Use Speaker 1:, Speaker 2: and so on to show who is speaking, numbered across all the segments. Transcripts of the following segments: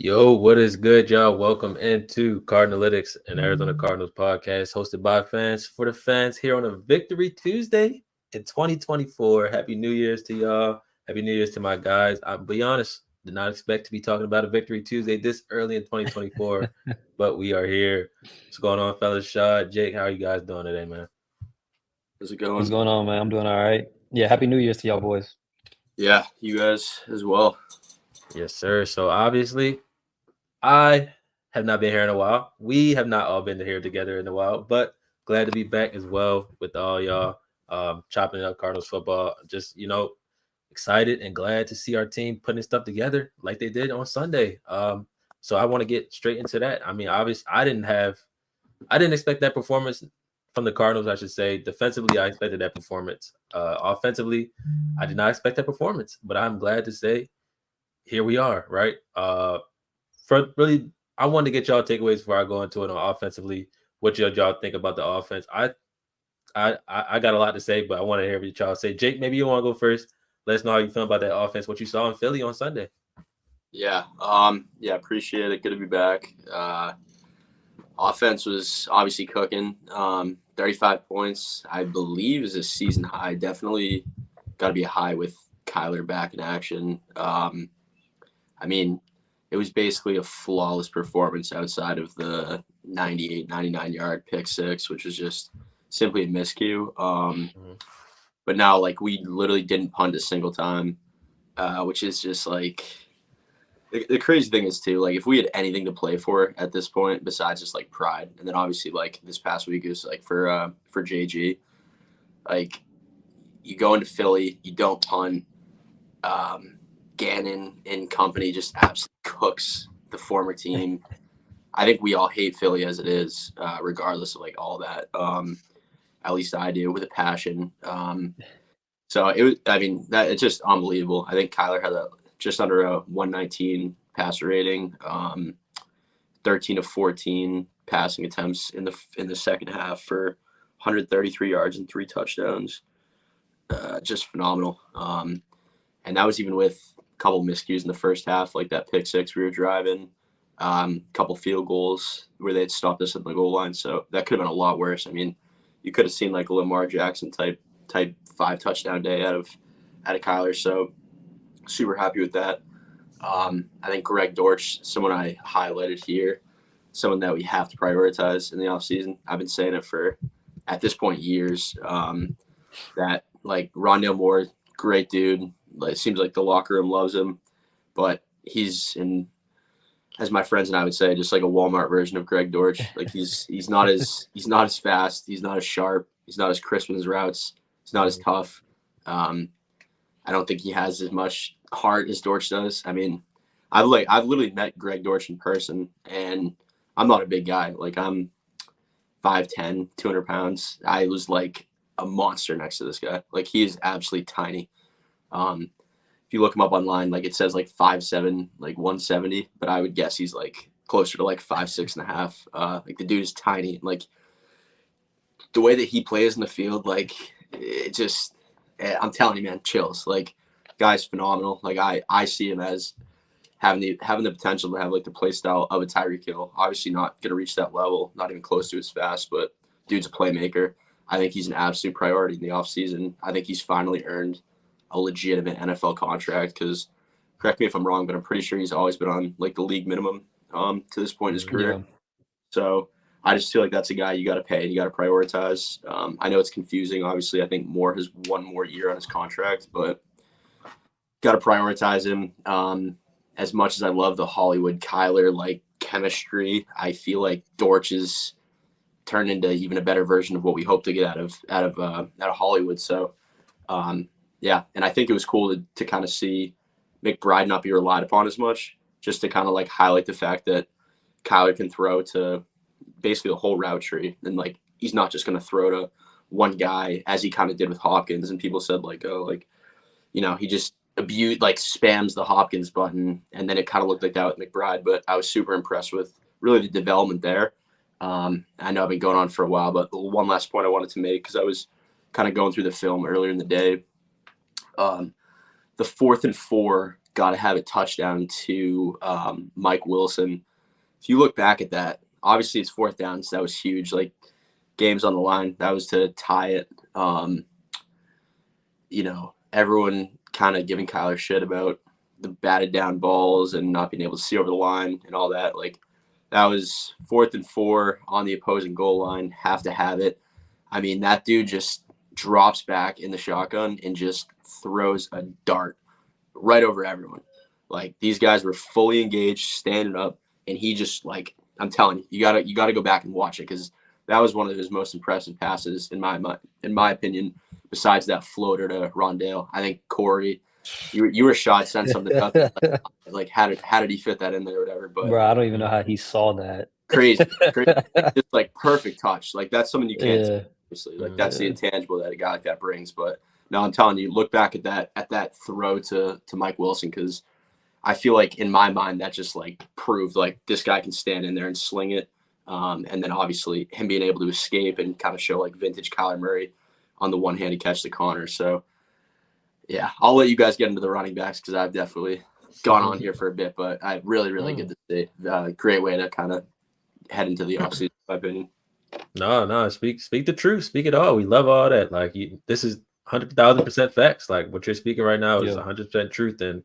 Speaker 1: Yo, what is good, y'all? Welcome into Cardinalytics and Arizona Cardinals podcast, hosted by fans for the fans here on a Victory Tuesday in 2024. Happy New Year's to y'all. Happy New Year's to my guys. I'll be honest, did not expect to be talking about a Victory Tuesday this early in 2024, but we are here. What's going on, fellas? Shaw, Jake, how are you guys doing today, man?
Speaker 2: How's it
Speaker 3: What's
Speaker 2: going?
Speaker 3: going on, man? I'm doing all right. Yeah, happy New Year's to y'all boys.
Speaker 2: Yeah, you guys as well.
Speaker 1: Yes, sir. So obviously, I have not been here in a while. We have not all been here together in a while, but glad to be back as well with all y'all. Chopping up Cardinals football. Just excited and glad to see our team putting stuff together like they did on Sunday. So I want to get straight into that. I mean, obviously, I didn't expect that performance from the Cardinals. I should say defensively, I expected that performance. Offensively, I did not expect that performance, but I'm glad to say here we are. Right. For really, I wanted to get y'all takeaways before I go into it on offensively. What y'all think about the offense? I got a lot to say, but I want to hear what y'all say. Jake, maybe you want to go first. Let us know how you feel about that offense. What you saw in Philly on Sunday.
Speaker 2: Yeah, appreciate it. Good to be back. Offense was obviously cooking. 35 points, I believe, is a season high. Definitely got to be a high with Kyler back in action. I mean, it was basically a flawless performance outside of the 98, 99-yard pick six, which was just simply a miscue. But now, like, we literally didn't punt a single time, which is just like the crazy thing is too, like, if we had anything to play for at this point besides just like pride, and then obviously like this past week is like for JG, like you go into Philly, you don't punt. Gannon and company just absolutely cooks the former team. I think we all hate Philly as it is, regardless of like all that. At least I do with a passion. So it was. I mean, that it's just unbelievable. I think Kyler had just under a 119 passer rating, 13 of 14 passing attempts in the second half for 133 yards and 3 touchdowns. Just phenomenal. And that was even with a couple miscues in the first half, like that pick six we were driving, couple field goals where they'd stopped us at the goal line. So that could have been a lot worse. I mean, you could have seen like a Lamar Jackson type 5 touchdown day out of Kyler. So super happy with that. I think Greg Dortch, someone I highlighted here, someone that we have to prioritize in the offseason. I've been saying it for, at this point, years. That like Rondale Moore, great dude. Like, it seems like the locker room loves him, but he's as my friends and I would say, just like a Walmart version of Greg Dortch. Like he's not as fast, he's not as sharp, he's not as crisp in his routes, he's not as tough. I don't think he has as much heart as Dortch does. I mean, I've literally met Greg Dortch in person, and I'm not a big guy. Like, I'm 5'10", 200 pounds. I was like a monster next to this guy. Like, he is absolutely tiny. If you look him up online, like it says like 5'7", like 170, but I would guess he's like closer to like 5'6.5". Like the dude is tiny. Like the way that he plays in the field, like it just, I'm telling you, man, chills. Like, guy's phenomenal. Like I see him as having the potential to have like the play style of a Tyreek Hill. Obviously not going to reach that level, not even close to as fast, but dude's a playmaker. I think he's an absolute priority in the offseason. I think he's finally earned a legitimate NFL contract, because correct me if I'm wrong, but I'm pretty sure he's always been on like the league minimum to this point in his career.
Speaker 3: Yeah.
Speaker 2: So I just feel like that's a guy you got to pay and you got to prioritize. I know it's confusing. Obviously, I think Moore has one more year on his contract, but got to prioritize him. As much as I love the Hollywood Kyler like chemistry, I feel like Dortch is turned into even a better version of what we hope to get out of Hollywood. So yeah, and I think it was cool to kind of see McBride not be relied upon as much, just to kind of like highlight the fact that Kyler can throw to basically the whole route tree, and like he's not just going to throw to one guy as he kind of did with Hopkins. And people said like, oh, like, you know, he just spams the Hopkins button, and then it kind of looked like that with McBride. But I was super impressed with really the development there. I know I've been going on for a while, but one last point I wanted to make, because I was kind of going through the film earlier in the day. The 4th and 4 got to have a touchdown to Mike Wilson. If you look back at that, obviously it's fourth down, so that was huge. Like, games on the line, that was to tie it. Everyone kind of giving Kyler shit about the batted down balls and not being able to see over the line and all that. Like, that was 4th and 4 on the opposing goal line. Have to have it. I mean, that dude just drops back in the shotgun and just throws a dart right over everyone. Like, these guys were fully engaged, standing up, and he just, like, I'm telling you, you gotta go back and watch it, because that was one of his most impressive passes in my opinion. Besides that floater to Rondale, I think Corey, you were shy, sent something up. Like, how did he fit that in there or whatever? But
Speaker 3: Bro, I don't even know how he saw that.
Speaker 2: crazy, just like perfect touch. Like, that's something you can't see,
Speaker 3: Yeah.
Speaker 2: obviously. Like, that's the intangible that a guy like that brings. But no, I'm telling you, look back at that throw to Mike Wilson, because I feel like in my mind that just like proved like this guy can stand in there and sling it. And then obviously him being able to escape and kind of show like vintage Kyler Murray on the one-handed catch to Connor. So yeah, I'll let you guys get into the running backs, because I've definitely gone on here for a bit, but I really good to see. Great way to kind of head into the offseason, in my opinion.
Speaker 1: No, speak the truth, speak it all. We love all that. Like, this is 100,000% facts. Like, what you're speaking right now is 100% truth, and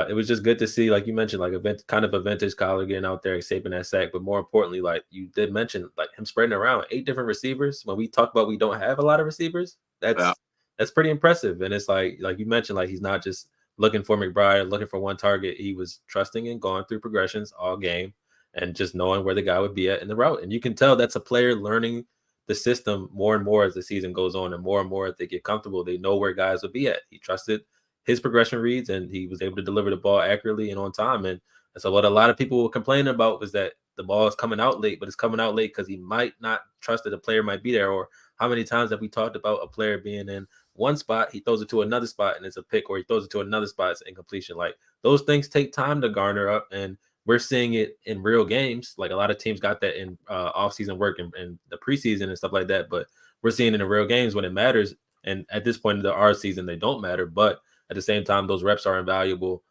Speaker 1: it was just good to see, like you mentioned, like kind of a vintage Kyler getting out there, escaping that sack. But more importantly, like you did mention, like him spreading around 8 different receivers. When we talk about we don't have a lot of receivers, that's pretty impressive. And it's like you mentioned, like he's not just looking for McBride, looking for one target. He was trusting and going through progressions all game and just knowing where the guy would be at in the route. And you can tell that's a player learning the system more and more as the season goes on, and more as they get comfortable. They know where guys would be at. He trusted his progression reads, and he was able to deliver the ball accurately and on time. And so what a lot of people were complaining about was that the ball is coming out late, but it's coming out late because he might not trust that the player might be there. Or how many times have we talked about a player being in one spot, he throws it to another spot and it's a pick, or he throws it to another spot, it's incompletion. Like, those things take time to garner up, and we're seeing it in real games. Like, a lot of teams got that in off-season work and the preseason and stuff like that, but we're seeing it in real games when it matters. And at this point in our season, they don't matter. But at the same time, those reps are invaluable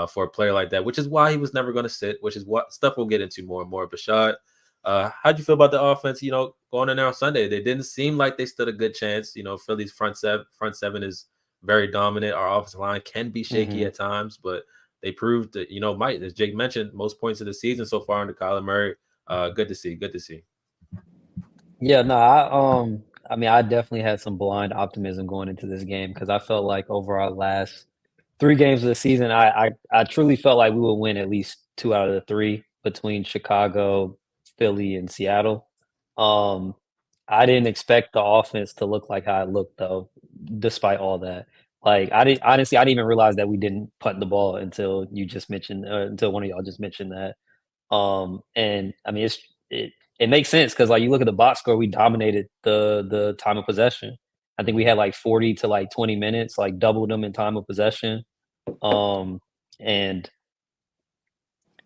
Speaker 1: for a player like that, which is why he was never going to sit, which is what stuff we'll get into more and more. Bashad, how'd you feel about the offense, going in there on Sunday? They didn't seem like they stood a good chance. Philly's front seven is very dominant. Our offensive line can be shaky at times, but they proved that, Mike, as Jake mentioned, most points of the season so far under Kyler Murray. Good to see.
Speaker 3: Yeah, no, I mean, I definitely had some blind optimism going into this game, because I felt like over our last 3 games of the season, I truly felt like we would win at least 2 out of the 3 between Chicago, Philly, and Seattle. I didn't expect the offense to look like how it looked, though, despite all that. Like, I didn't even realize that we didn't punt the ball until you just mentioned, until one of y'all just mentioned that. And I mean, it makes sense, because like you look at the box score, we dominated the time of possession. I think we had like 40 to like 20 minutes, like doubled them in time of possession. And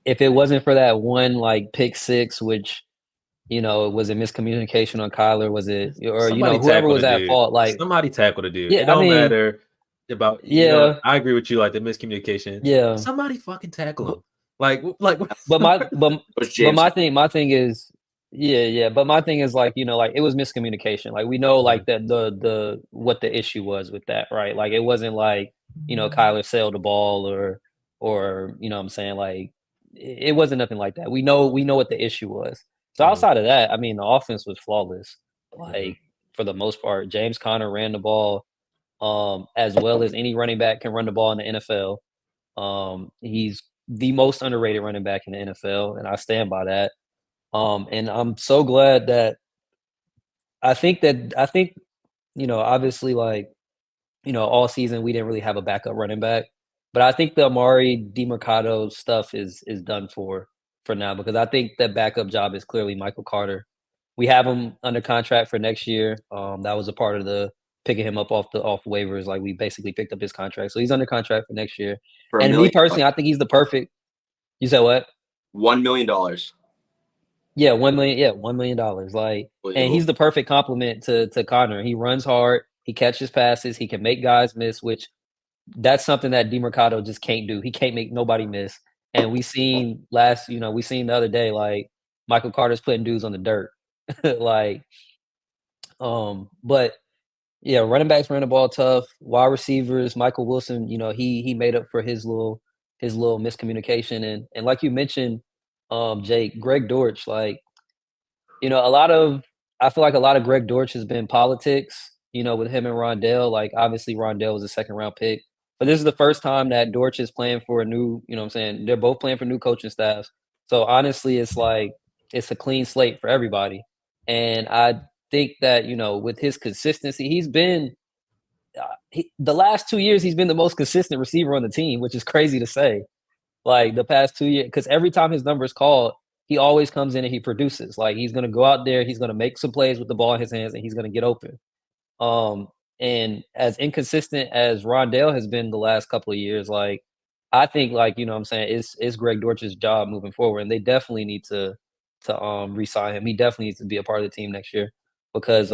Speaker 3: if it wasn't for that one like pick six, which was it miscommunication on Kyler? Was it, or
Speaker 1: Somebody
Speaker 3: whoever
Speaker 1: tackled
Speaker 3: was
Speaker 1: a
Speaker 3: at
Speaker 1: dude.
Speaker 3: fault? Like,
Speaker 1: Somebody tackled a dude. It
Speaker 3: yeah, I
Speaker 1: don't
Speaker 3: mean,
Speaker 1: matter about,
Speaker 3: yeah,
Speaker 1: I agree with you, like the miscommunication.
Speaker 3: yeah.
Speaker 1: Somebody fucking tackle
Speaker 3: But,
Speaker 1: him. Like,
Speaker 3: but my but
Speaker 2: It was
Speaker 3: but
Speaker 2: James.
Speaker 3: my thing is, yeah. But my thing is, like, like it was miscommunication. Like, we know like that the what the issue was with that, right? Like, it wasn't like Kyler sailed the ball, or what I'm saying, like it wasn't nothing like that. We know what the issue was. So outside of that, I mean, the offense was flawless. Like, for the most part, James Conner ran the ball as well as any running back can run the ball in the NFL. He's the most underrated running back in the NFL, and I stand by that. And I'm so glad that I think obviously, like, all season we didn't really have a backup running back, but I think the Amari DeMercado stuff is done for now, because I think the backup job is clearly Michael Carter. We have him under contract for next year. That was a part of the picking him up off waivers. Like, we basically picked up his contract, so he's under contract for next year.
Speaker 2: For
Speaker 3: And
Speaker 2: $1
Speaker 3: me
Speaker 2: million.
Speaker 3: personally, I think he's the perfect. You said what?
Speaker 2: $1 million.
Speaker 3: Yeah, 1 million. Yeah, $1 million. Like, and he's the perfect complement to Connor. He runs hard. He catches passes. He can make guys miss, which that's something that DeMercado just can't do. He can't make nobody miss. And we seen we seen the other day, like Michael Carter's putting dudes on the dirt. like, but yeah, running backs ran the ball tough. Wide receivers, Michael Wilson, he made up for his little miscommunication. And like you mentioned, Jake, Greg Dortch, like a lot of I feel like a lot of Greg Dortch has been politics, with him and Rondell. Like obviously Rondell was a second round pick. But this is the first time that Dortch is playing for a new, what I'm saying? They're both playing for new coaching staffs. So honestly, it's like it's a clean slate for everybody. And I think that, with his consistency, the last 2 years he's been the most consistent receiver on the team, which is crazy to say. Like the past 2 years, because every time his number is called, he always comes in and he produces. Like he's gonna go out there, he's gonna make some plays with the ball in his hands, and he's gonna get open. Um, and as inconsistent as Rondell has been the last couple of years, like I think, like what I'm saying, it's Greg Dortch's job moving forward, and they definitely need to re-sign him. He definitely needs to be a part of the team next year because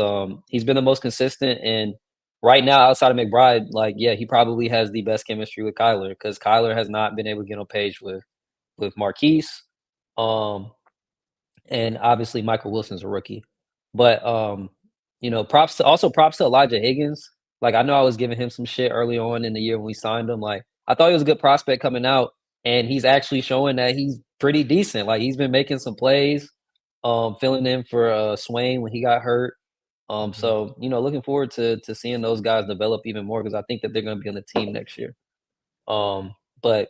Speaker 3: he's been the most consistent. And right now, outside of McBride, like yeah, he probably has the best chemistry with Kyler because Kyler has not been able to get on page with Marquise. Um, and obviously Michael Wilson's a rookie. But props to Elijah Higgins. Like I know I was giving him some shit early on in the year when we signed him. Like I thought he was a good prospect coming out, and he's actually showing that he's pretty decent. Like he's been making some plays, filling in for Swain when he got hurt. So looking forward to seeing those guys develop even more because I think that they're going to be on the team next year. But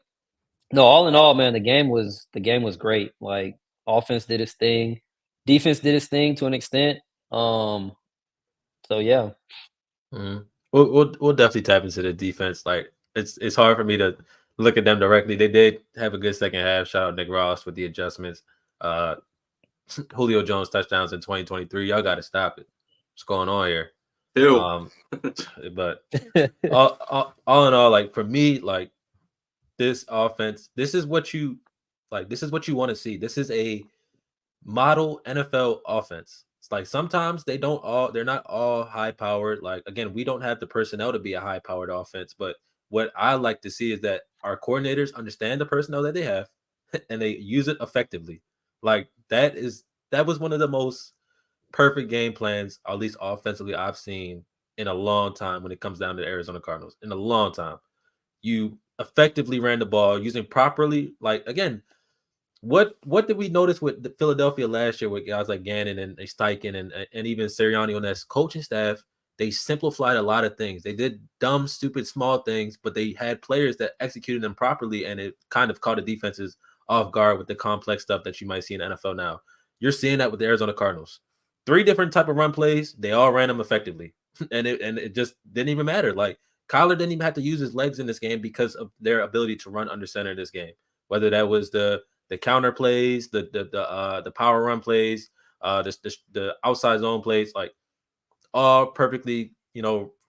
Speaker 3: no, all in all, man, the game was great. Like offense did its thing, defense did its thing to an extent. So yeah,
Speaker 1: Mhm. We'll definitely tap into the defense. Like it's hard for me to look at them directly. They did have a good second half. Shout out Nick Ross with the adjustments. Uh, Julio Jones touchdowns in 2023. Y'all got to stop it. What's going on here?
Speaker 2: Two.
Speaker 1: Um, but all in all, like for me, like this offense, this is what you like. This is what you want to see. This is a model NFL offense. It's like sometimes they're not all high powered. Like again, we don't have the personnel to be a high powered offense, but what I like to see is that our coordinators understand the personnel that they have and they use it effectively. Like that was one of the most perfect game plans, at least offensively, I've seen in a long time when it comes down to the Arizona Cardinals. In a long time. You effectively ran the ball using properly, like again, what did we notice with the Philadelphia last year with guys like Gannon and Steichen and even Sirianni on that coaching staff? They simplified a lot of things. They did dumb, stupid, small things, but they had players that executed them properly, and it kind of caught the defenses off guard with the complex stuff that you might see in the NFL now. You're seeing that with the Arizona Cardinals. Three different type of run plays, they all ran them effectively, and it just didn't even matter. Like Kyler didn't even have to use his legs in this game because of their ability to run under center in this game. Whether that was the counter plays, the power run plays, the outside zone plays, like all perfectly,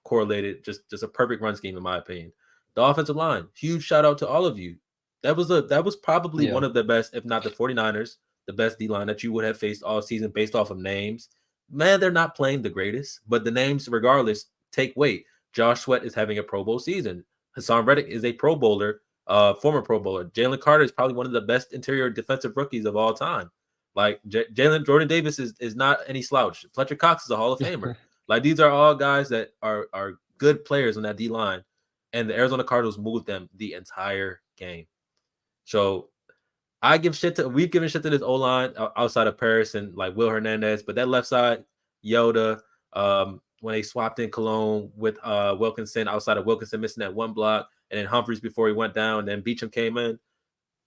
Speaker 1: correlated. Just a perfect run scheme in my opinion. The offensive line, huge shout out to all of you. That was probably
Speaker 3: yeah,
Speaker 1: one of the best, if not the 49ers, the best D line that you would have faced all season based off of names. Man, they're not playing the greatest, but the names, regardless, take weight. Josh Sweat is having a Pro Bowl season. Hassan Reddick is a Pro Bowler, former Pro Bowler. Jalen Carter is probably one of the best interior defensive rookies of all time. Like Jordan Davis is not any slouch. Fletcher Cox is a Hall of Famer. Like these are all guys that are good players on that D line, and the Arizona Cardinals moved them the entire game. So we've given shit to this O line outside of Paris and like Will Hernandez, but that left side, Yoda, when they swapped in Cologne with Wilkinson, outside of Wilkinson missing that one block, and then Humphries before he went down, and then Beecham came in,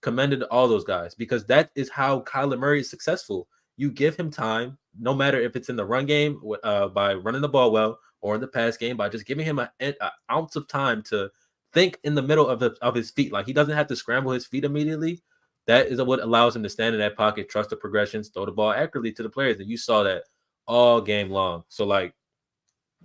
Speaker 1: commended all those guys because that is how Kyler Murray is successful. You give him time, no matter if it's in the run game by running the ball well or in the pass game by just giving him an ounce of time to think in the middle of his feet. Like he doesn't have to scramble his feet immediately. That is what allows him to stand in that pocket, trust the progressions, throw the ball accurately to the players. And you saw that all game long. So like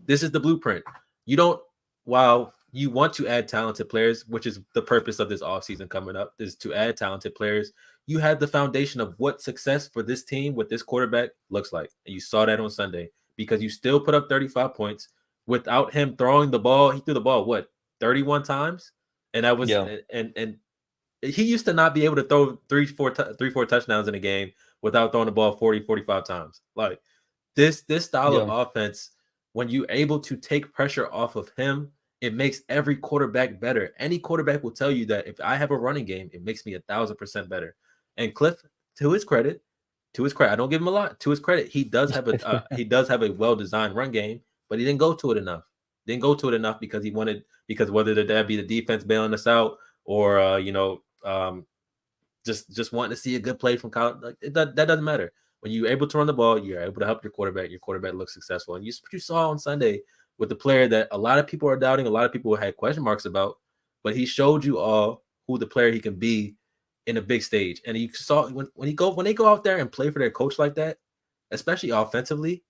Speaker 1: this is the blueprint. You don't, while you want to add talented players, which is the purpose of this offseason coming up, is to add talented players. You had the foundation of what success for this team with this quarterback looks like. And you saw that on Sunday because you still put up 35 points without him throwing the ball. He threw the ball, what, 31 times, and that was
Speaker 3: Yeah.
Speaker 1: and he used to not be able to throw three, four touchdowns in a game without throwing the ball 40, 45 times. Like this style of
Speaker 3: Yeah.
Speaker 1: offense, when you're able to take pressure off of him, it makes every quarterback better. Any quarterback will tell you that if I have a running game, it makes me 1,000% better. And Cliff, to his credit, I don't give him a lot. To his credit, he does have a well-designed run game, but he didn't go to it enough. Didn't go to it enough because whether that be the defense bailing us out or just wanting to see a good play from Kyle, like that doesn't matter. When you're able to run the ball, you're able to help your quarterback. Your quarterback looks successful, and you saw on Sunday with the player that a lot of people are doubting, a lot of people had question marks about, but he showed you all who the player he can be in a big stage. And you saw when they go out there and play for their coach like that, especially offensively,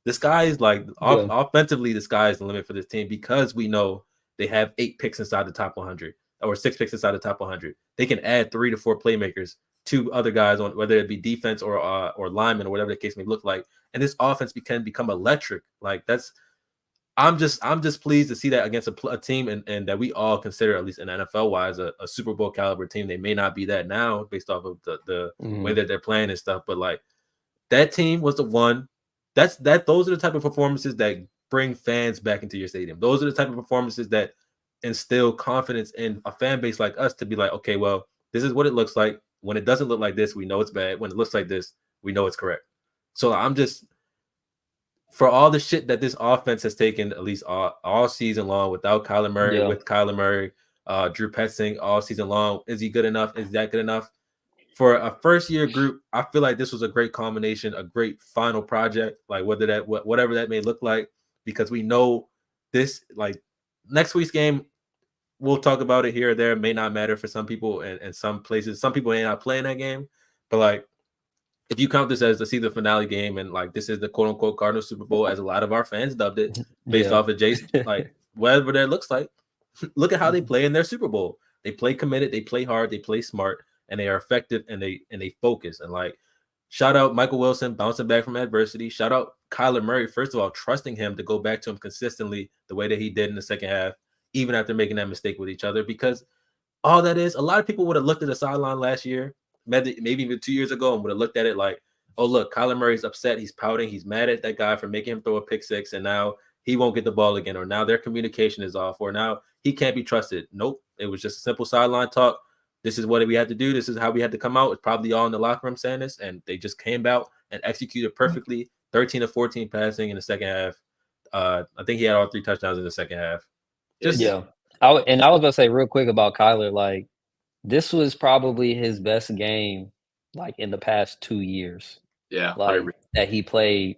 Speaker 1: the sky is like
Speaker 3: Yeah.
Speaker 1: offensively, the sky is the limit for this team because we know they have 8 picks inside the top 100 or 6 picks inside the top 100. They can add 3 to 4 playmakers, 2 other guys on whether it be defense or linemen or whatever the case may look like, and this offense can become electric. Like that's I'm just pleased to see that against a team and that we all consider, at least in NFL wise, a Super Bowl caliber team. They may not be that now based off of the way
Speaker 3: Mhm.
Speaker 1: that they're playing and stuff, but like that team was the one. Those are the type of performances that bring fans back into your stadium. Those are the type of performances that instill confidence in a fan base like us to be like, okay, well, this is what it looks like. When it doesn't look like this, we know it's bad. When it looks like this, we know it's correct. So I'm just for all the shit that this offense has taken, at least all season long, without Kyler Murray,
Speaker 3: Yeah.
Speaker 1: with Kyler Murray, Drew Petzing all season long. Is he good enough? Is that good enough? For a first year group, I feel like this was a great combination, a great final project, like whatever that may look like, because we know this, like next week's game, we'll talk about it here or there. It may not matter for some people and some places. Some people may not play in that game, but like if you count this as the season finale game and like this is the quote unquote Cardinal Super Bowl, as a lot of our fans dubbed it, based
Speaker 3: Yeah.
Speaker 1: off of Jace, like whatever that looks like, look at how they play in their Super Bowl. They play committed, they play hard, they play smart, and they are effective and they focus. And like shout out Michael Wilson bouncing back from adversity. Shout out Kyler Murray, first of all, trusting him to go back to him consistently the way that he did in the second half, even after making that mistake with each other. Because all that is, a lot of people would have looked at the sideline last year, maybe even 2 years ago, and would have looked at it like, oh, look, Kyler Murray's upset. He's pouting. He's mad at that guy for making him throw a pick six, and now he won't get the ball again, or now their communication is off, or now he can't be trusted. Nope. It was just a simple sideline talk. This is what we had to do. This is how we had to come out. It's probably all in the locker room saying this, and they just came out and executed perfectly. 13 to 14 passing in the second half. I think he had all 3 touchdowns in the second half. Just
Speaker 3: Yeah. I was about to say real quick about Kyler, like this was probably his best game, like in the past 2 years,
Speaker 2: Yeah,
Speaker 3: like
Speaker 2: 100%.
Speaker 3: that he played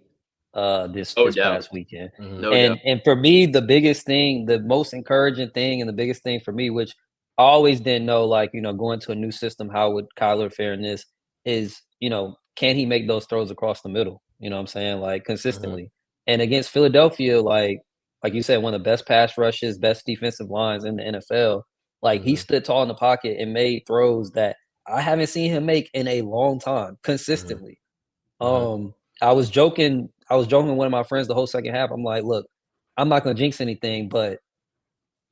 Speaker 2: No
Speaker 3: this
Speaker 2: doubt.
Speaker 3: past weekend.
Speaker 1: mhm,
Speaker 2: No doubt.
Speaker 3: And for me, the biggest thing, the most encouraging thing, and the biggest thing for me, which I always didn't know, like going to a new system, how would Kyler fare in this? Is can he make those throws across the middle? You know what I'm saying, like
Speaker 1: mhm,
Speaker 3: consistently. And against Philadelphia, like you said, one of the best pass rushes, best defensive lines in the NFL. Like he
Speaker 1: mhm,
Speaker 3: stood tall in the pocket and made throws that I haven't seen him make in a long time,
Speaker 1: mhm,
Speaker 3: consistently.
Speaker 1: mhm,
Speaker 3: Um, I was joking with one of my friends the whole second half. I'm like, look, I'm not gonna jinx anything, but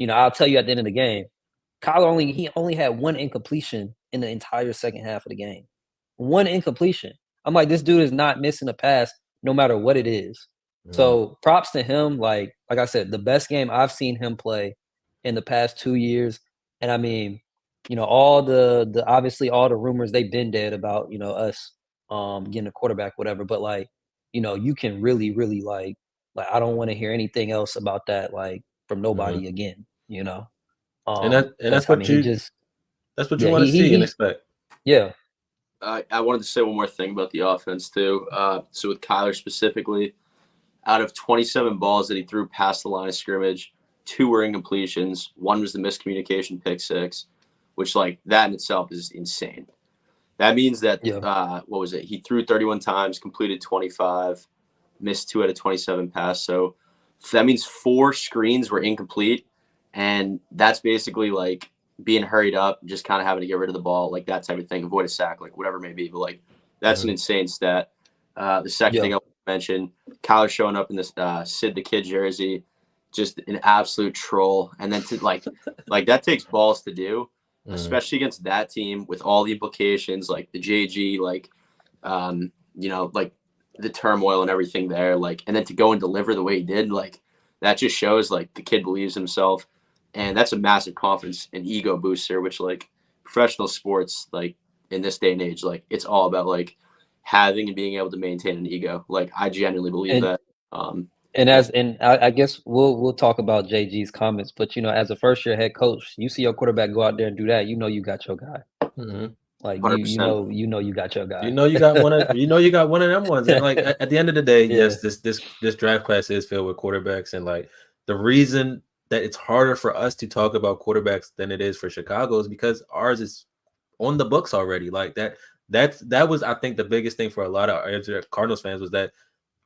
Speaker 3: I'll tell you at the end of the game, Kyler only had one incompletion in the entire second half of the game. One incompletion. I'm like, this dude is not missing a pass no matter what it is.
Speaker 1: mhm,
Speaker 3: So props to him. Like I said, the best game I've seen him play in the past 2 years. And I mean, all the obviously all the rumors they've been dead about, us getting a quarterback, whatever. But like, you can really, really like I don't want to hear anything else about that, like from
Speaker 1: mhm.
Speaker 3: nobody again.
Speaker 1: And
Speaker 3: Because
Speaker 1: that's
Speaker 3: I mean,
Speaker 1: what
Speaker 3: he
Speaker 1: you
Speaker 3: just
Speaker 1: that's what you
Speaker 3: yeah,
Speaker 1: want to see and
Speaker 3: he
Speaker 1: expect.
Speaker 3: yeah,
Speaker 2: I wanted to say one more thing about the offense too. So with Kyler specifically, out of 27 balls that he threw past the line of scrimmage, 2 were incompletions. 1 was the miscommunication pick six, which like that in itself is insane. That means that
Speaker 3: yeah,
Speaker 2: what was it? He threw 31 times, completed 25, missed 2 out of 27 pass. So that means 4 screens were incomplete, and that's basically like being hurried up, just kind of having to get rid of the ball, like that type of thing, avoid a sack, like whatever it may be. But like that's an
Speaker 1: Mhm,
Speaker 2: insane stat. The second
Speaker 3: yeah,
Speaker 2: thing I want to mention, Kyler showing up in this Sid the Kid jersey. just an absolute troll, and then to like that takes balls to do, especially against that team with all the implications, like the JG, like like the turmoil and everything there, like, and then to go and deliver the way he did, like, that just shows like the kid believes himself, and that's a massive confidence and ego booster, which like professional sports, like in this day and age, like it's all about like having and being able to maintain an ego. Like I genuinely believe
Speaker 3: And
Speaker 2: that. Um,
Speaker 3: and
Speaker 2: yeah,
Speaker 3: I guess we'll talk about JG's comments, but as a first year head coach, you see your quarterback go out there and do that, you got your guy.
Speaker 1: Mm-hmm.
Speaker 3: Like
Speaker 2: 100%.
Speaker 3: you got your guy.
Speaker 1: You got one of you got one of them ones. And like at the end of the day,
Speaker 3: Yeah.
Speaker 1: yes, this draft class is filled with quarterbacks, and like the reason that it's harder for us to talk about quarterbacks than it is for Chicago is because ours is on the books already. Like that was I think the biggest thing for a lot of Cardinals fans was that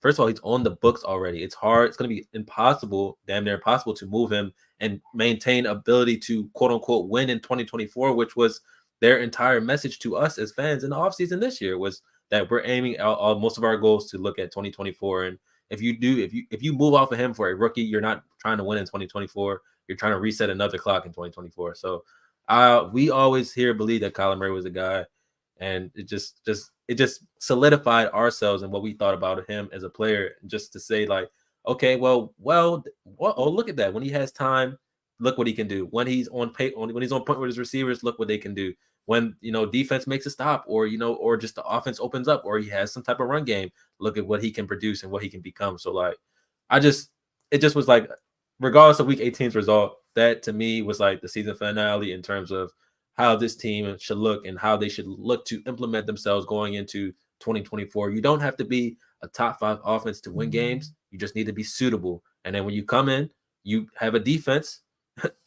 Speaker 1: first of all, he's on the books already. It's hard. It's going to be impossible, damn near impossible, to move him and maintain ability to quote unquote win in 2024, which was their entire message to us as fans in the offseason this year was that we're aiming most of our goals to look at 2024. And if you move off of him for a rookie, you're not trying to win in 2024. You're trying to reset another clock in 2024. So we always here believe that Kyler Murray was a guy, and it just solidified ourselves and what we thought about him as a player. Just to say like, okay, oh, look at that. When he has time, look what he can do. When he's on when he's on point with his receivers, look what they can do. When defense makes a stop, or or just the offense opens up, or he has some type of run game, look at what he can produce and what he can become. So like, it just was like, regardless of Week 18's result, that to me was like the season finale in terms of how this team should look and how they should look to implement themselves going into 2024. You don't have to be a top 5 offense to win games. You just need to be suitable. And then when you come in, you have a defense.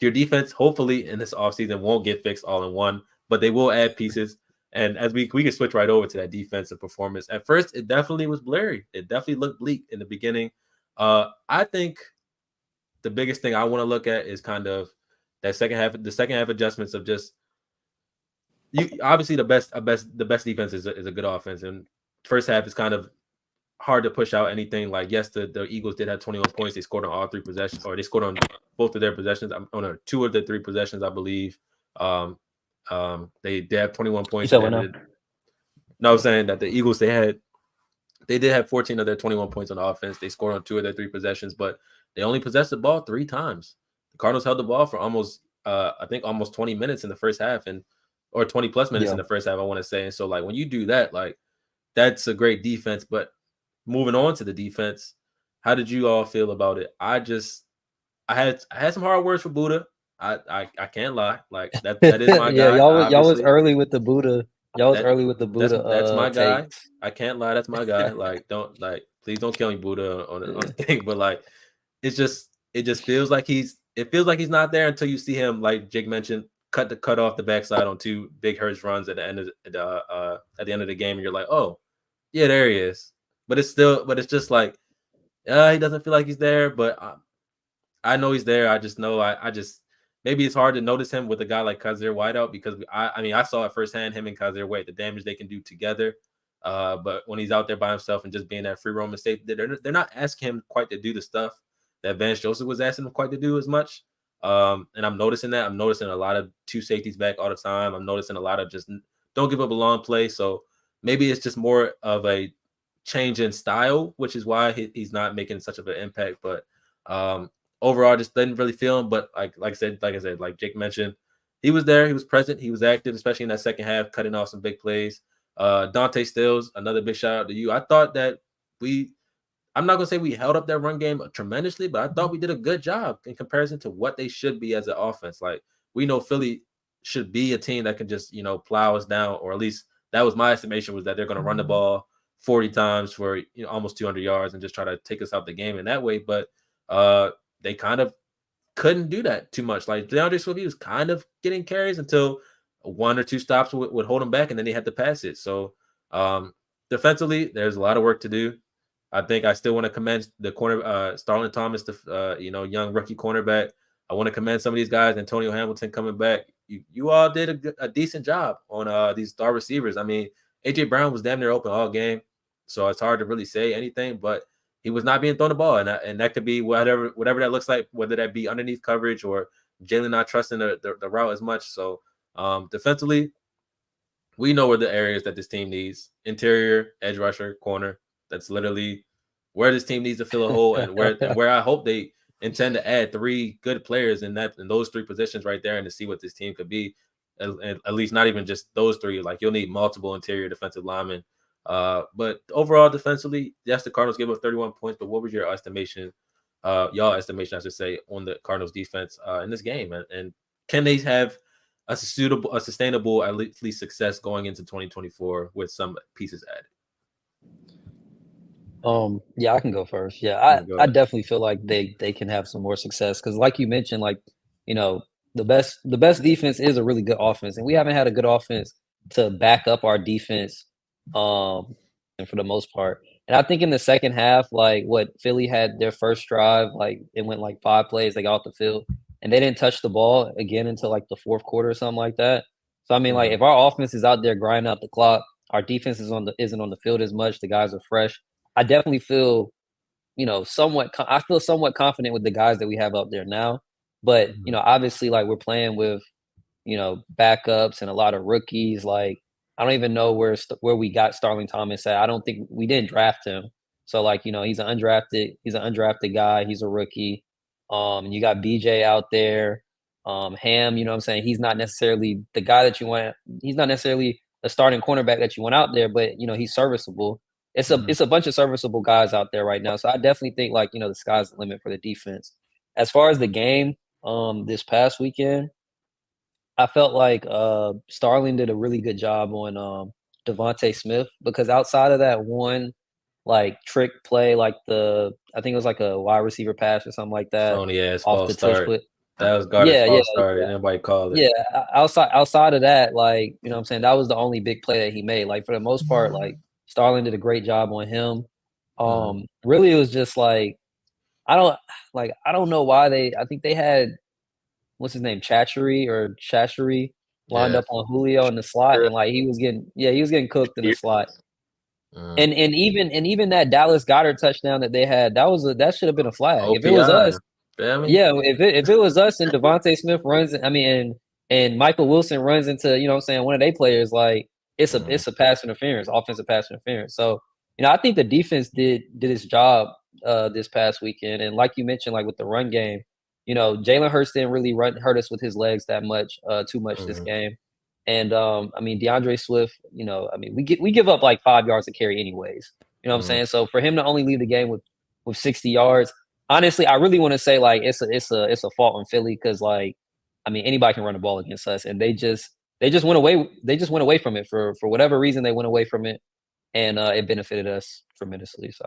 Speaker 1: Your defense, hopefully, in this offseason won't get fixed all in one, but they will add pieces. And as we can switch right over to that defensive performance. At first, it definitely was blurry. It definitely looked bleak in the beginning. I think the biggest thing I want to look at is kind of the second half adjustments of just you obviously the best defense is a good offense, and first half is kind of hard to push out anything. Like yes, the Eagles did have 21 points. They scored on all 3 possessions, or they scored on both of their possessions. No, 2 of the 3 possessions, I believe. Um, they did have 21
Speaker 3: You
Speaker 1: points.
Speaker 3: said what now?
Speaker 1: No, I was saying that the Eagles they did have 14 of their 21 points on offense. They scored on 2 of their 3 possessions, but they only possessed the ball 3 times. The Cardinals held the ball for I think almost 20 minutes in the first half, or 20 plus minutes in
Speaker 3: Yeah.
Speaker 1: the first half, I want to say. And so like when you do that, like that's a great defense. But moving on to the defense, how did you all feel about it? I had some hard words for Buddha. I can't lie. Like that is my
Speaker 3: Yeah,
Speaker 1: guy,
Speaker 3: y'all was
Speaker 1: obviously.
Speaker 3: early with the Buddha. Y'all was
Speaker 1: That
Speaker 3: early with the
Speaker 1: that's
Speaker 3: Buddha
Speaker 1: my guy.
Speaker 3: takes.
Speaker 1: I can't lie. That's my guy. Like, please don't kill me, Buddha, on the thing. But like, it just feels like it feels like he's not there until you see him, like Jake mentioned, cut off the backside on 2 big Hurts runs at the end of at the end of the game, and you're like, oh yeah, there he is. But it's just like, he doesn't feel like he's there. But I know he's there. I just know I just maybe it's hard to notice him with a guy like Kaiser Whiteout because I mean I saw it firsthand, him and Kaiser White, the damage they can do together. But when he's out there by himself and just being that free roaming safety, they're not asking him quite to do the stuff that Vance Joseph was asking him quite to do as much. And I'm noticing that. I'm noticing a lot of 2 safeties back all the time. I'm noticing a lot of just don't give up a long play. So maybe it's just more of a change in style, which is why he's not making such of an impact. But overall, just didn't really feel him. But like I said, like Jake mentioned, he was there, he was present, he was active, especially in that second half, cutting off some big plays. Dante Stills, another big shout out to you. I thought that I'm not gonna say we held up that run game tremendously, but I thought we did a good job in comparison to what they should be as an offense. Like we know Philly should be a team that can just plow us down, or at least that was my estimation, was that they're gonna run the ball 40 times for almost 200 yards and just try to take us out the game in that way. But they kind of couldn't do that too much. Like DeAndre Swift, he was kind of getting carries until 1 or 2 stops would hold him back, and then they had to pass it. So defensively, there's a lot of work to do. I think I still want to commend the corner, Starlin Thomas, the young rookie cornerback. I want to commend some of these guys, Antonio Hamilton coming back. You all did a decent job on these star receivers. I mean, AJ Brown was damn near open all game, so it's hard to really say anything. But he was not being thrown the ball, and that could be whatever that looks like, whether that be underneath coverage or Jalen not trusting the route as much. So defensively, we know where the areas that this team needs: interior, edge rusher, corner. That's literally where this team needs to fill a hole, and where I hope they intend to add 3 good players in those 3 positions right there, and to see what this team could be. At least not even just those 3. Like, you'll need multiple interior defensive linemen. But overall, defensively, yes, the Cardinals gave up 31 points. But what was your estimation? Y'all estimation, I should say, on the Cardinals defense in this game, and can they have a sustainable, at least success going into 2024 with some pieces added?
Speaker 3: Yeah, I can go first. Yeah,
Speaker 1: Go
Speaker 3: I
Speaker 1: ahead.
Speaker 3: definitely feel like they can have some more success because, like you mentioned, like, you know, the best defense is a really good offense, and we haven't had a good offense to back up our defense, and for the most part. And I think in the second half, like what Philly had their first drive, like it went like 5 plays, they got off the field, and they didn't touch the ball again until like the fourth quarter or something like that. So I mean, like
Speaker 1: Mhm.
Speaker 3: if our offense is out there grinding out the clock, our defense isn't on the field as much. The guys are fresh. I definitely feel, I feel somewhat confident with the guys that we have up there now. But,
Speaker 1: Mhm.
Speaker 3: obviously, like, we're playing with, backups and a lot of rookies. Like, I don't even know where we got Starling Thomas at. I don't think we didn't draft him. So, like, he's an undrafted guy. He's a rookie. And you got BJ out there. Ham, you know what I'm saying? He's not necessarily the guy that you want. He's not necessarily the starting cornerback that you want out there, but he's serviceable. It's a
Speaker 1: Mhm.
Speaker 3: it's a bunch of serviceable guys out there right now. So I definitely think, like, the sky's the limit for the defense. As far as the game, this past weekend, I felt like Starling did a really good job on Devontae Smith because outside of that one like trick play, like I think it was like a wide receiver pass or something like that
Speaker 1: Phony ass
Speaker 3: off
Speaker 1: false
Speaker 3: the tush
Speaker 1: start.
Speaker 3: put.
Speaker 1: That was Gardner's
Speaker 3: Yeah, yeah,
Speaker 1: false start, and nobody called
Speaker 3: yeah.
Speaker 1: it.
Speaker 3: Outside of that, like, what I'm saying, that was the only big play that he made. Like, for the most part, like, Starling did a great job on him.
Speaker 1: Mhm.
Speaker 3: Really, it was just like I don't know why I think they had, what's his name, Chatchery lined
Speaker 1: Yeah.
Speaker 3: up on Julio in the slot, and like he was getting cooked in the slot.
Speaker 1: Mhm.
Speaker 3: And even that Dallas Goedert touchdown that they had, that should have been a flag. If it was
Speaker 1: OPI.
Speaker 3: us,
Speaker 1: Feel me?
Speaker 3: yeah, if it was us and Devontae Smith runs, I mean, and Michael Wilson runs into, what I'm saying, one of their players, like,
Speaker 1: Mhm.
Speaker 3: it's a pass interference, offensive pass interference. So, I think the defense did its job this past weekend. And like you mentioned, like with the run game, Jalen Hurts didn't really hurt us with his legs too much this
Speaker 1: Mhm.
Speaker 3: game. And I mean, DeAndre Swift, I mean, we give up like 5 yards to carry anyways. You know what I'm
Speaker 1: Mhm.
Speaker 3: saying? So for him to only leave the game with 60 yards, honestly, I really want to say, like, it's a fault on Philly because, like, I mean, anybody can run the ball against us, and they just went away. They just went away from it for whatever reason. They went away from it, and it benefited us tremendously. So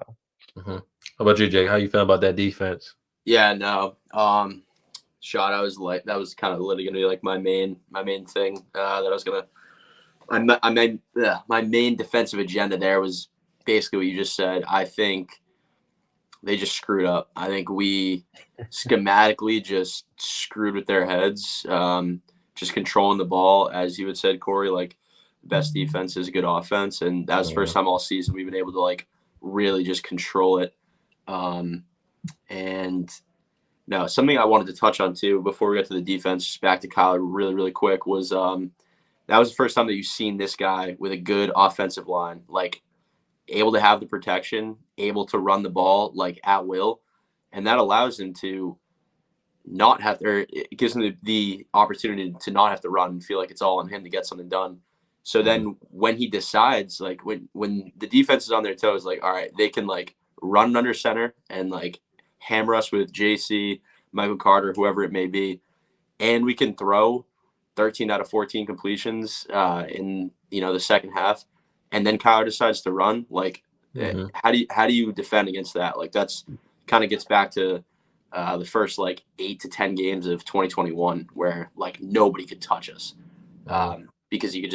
Speaker 1: Mhm. How about you, Jake? How you feel about that defense?
Speaker 2: Yeah, no. Shot. I was like, that was kind of literally gonna be like my main thing that I was gonna. My main defensive agenda there was basically what you just said. I think they just screwed up. I think we schematically just screwed with their heads. Just controlling the ball, as you had said, Corey. Like, best defense is good offense, and that was the first
Speaker 1: Mhm.
Speaker 2: time all season we've been able to like really just control it. And no, something I wanted to touch on too before we get to the defense, just back to Kyler really, really quick, was that was the first time that you've seen this guy with a good offensive line, like able to have the protection, able to run the ball like at will, and that allows him to not have to, or it gives him the opportunity to not have to run and feel like it's all on him to get something done. So
Speaker 1: Mhm.
Speaker 2: then when he decides, like when the defense is on their toes, like, all right, they can like run under center and like hammer us with JC, Michael Carter, whoever it may be, and we can throw 13 out of 14 completions in the second half, and then Kyler decides to run. Like,
Speaker 1: Mhm.
Speaker 2: how do you defend against that? Like, that's kind of gets back to the first like 8 to 10 games of 2021, where like nobody could touch us
Speaker 1: Mhm.
Speaker 2: because you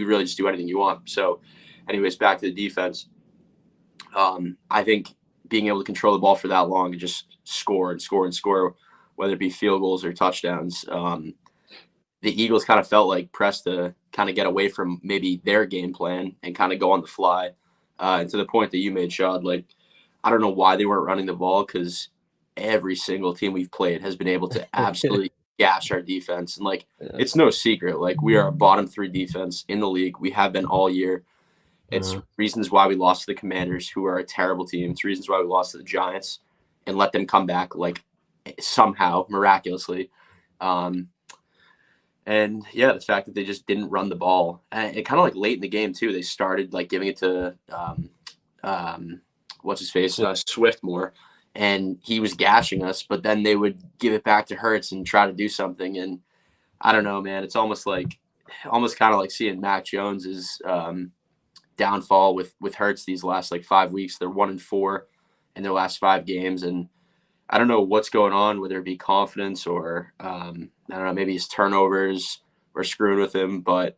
Speaker 2: really just do anything you want. So, anyways, back to the defense. I think being able to control the ball for that long and just score and score and score, whether it be field goals or touchdowns. The Eagles kind of felt like pressed to kind of get away from maybe their game plan and kind of go on the fly. And to the point that you made, Shad, like I don't know why they weren't running the ball because every single team we've played has been able to absolutely gash our defense. And like,
Speaker 3: Yeah.
Speaker 2: it's no secret. Like, we are a bottom 3 defense in the league. We have been all year. It's reasons why we lost to the Commanders, who are a terrible team. It's reasons why we lost to the Giants and let them come back like somehow miraculously. And yeah, the fact that they just didn't run the ball, and it kind of like late in the game too. They started like giving it to what's his face, Swift more, and he was gashing us. But then they would give it back to Hurts and try to do something. And I don't know, man. It's almost kind of like seeing Mac Jones's downfall with Hurts these last like 5 weeks. They're 1-4 in their last 5 games, and I don't know what's going on, whether it be confidence or I don't know, maybe his turnovers are screwing with him. But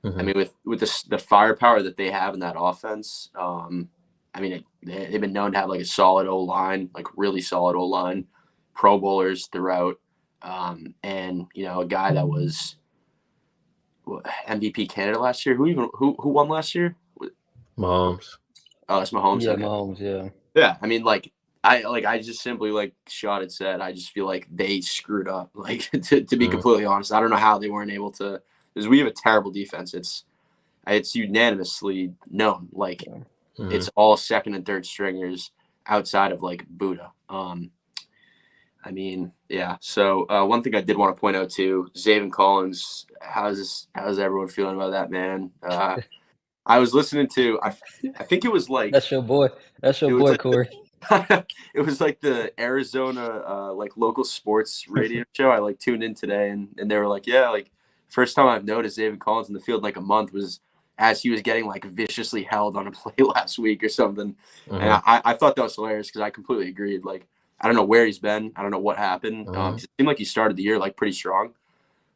Speaker 2: I mean, with the firepower that they have in that offense, I mean, they've been known to have like a solid O line, like really solid O line, Pro Bowlers throughout, and you know, a guy that was MVP candidate last year. Who won last year?
Speaker 1: Mahomes.
Speaker 2: Oh, it's Mahomes.
Speaker 3: Yeah,
Speaker 2: Okay.
Speaker 3: Mahomes. Yeah.
Speaker 2: Yeah, I mean, I just simply, like Shot had said, I just feel like they screwed up. Like, to be completely honest, I don't know how they weren't able to, because we have a terrible defense. It's unanimously known. Like, it's all second and third stringers outside of like Buddha. I mean, yeah. So one thing I did want to point out too, Zaven Collins. How's everyone feeling about that, man? I was listening to, I think it was like
Speaker 3: That's your boy. That's your boy,
Speaker 2: like
Speaker 3: Corey.
Speaker 2: it was like the Arizona like local sports radio show. I like tuned in today, and they were like, yeah, like first time I've noticed David Collins in the field in like a month was as he was getting like viciously held on a play last week or something. And I thought that was hilarious because I completely agreed. Like, I don't know where he's been. I don't know what happened. It seemed like he started the year like pretty strong.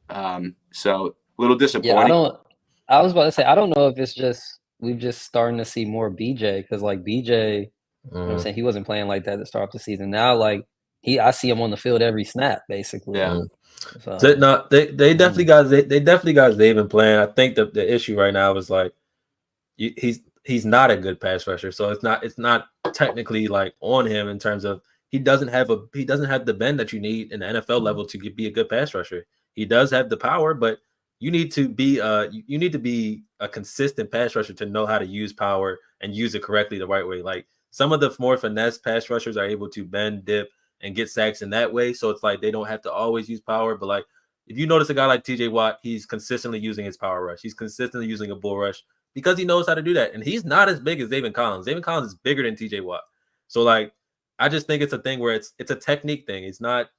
Speaker 2: So a little disappointing.
Speaker 3: Yeah, I was about to say, I don't know if it's just we've just starting to see more BJ because like BJ, you know what I'm saying, he wasn't playing like that to start off the season. Now like I see him on the field every snap basically.
Speaker 2: Yeah.
Speaker 3: So,
Speaker 1: they definitely got Zaven playing. I think the issue right now is like he's not a good pass rusher, so it's not technically like on him in terms of he doesn't have the bend that you need in the NFL level to be a good pass rusher. He does have the power, but you need to be a consistent pass rusher to know how to use power and use it correctly the right way. Like some of the more finesse pass rushers are able to bend, dip, and get sacks in that way. So it's like they don't have to always use power. But like if you notice a guy like TJ Watt, he's consistently using his power rush. He's consistently using a bull rush because he knows how to do that. And he's not as big as David Collins. David Collins is bigger than TJ Watt. So like I just think it's a thing where it's a technique thing. He's not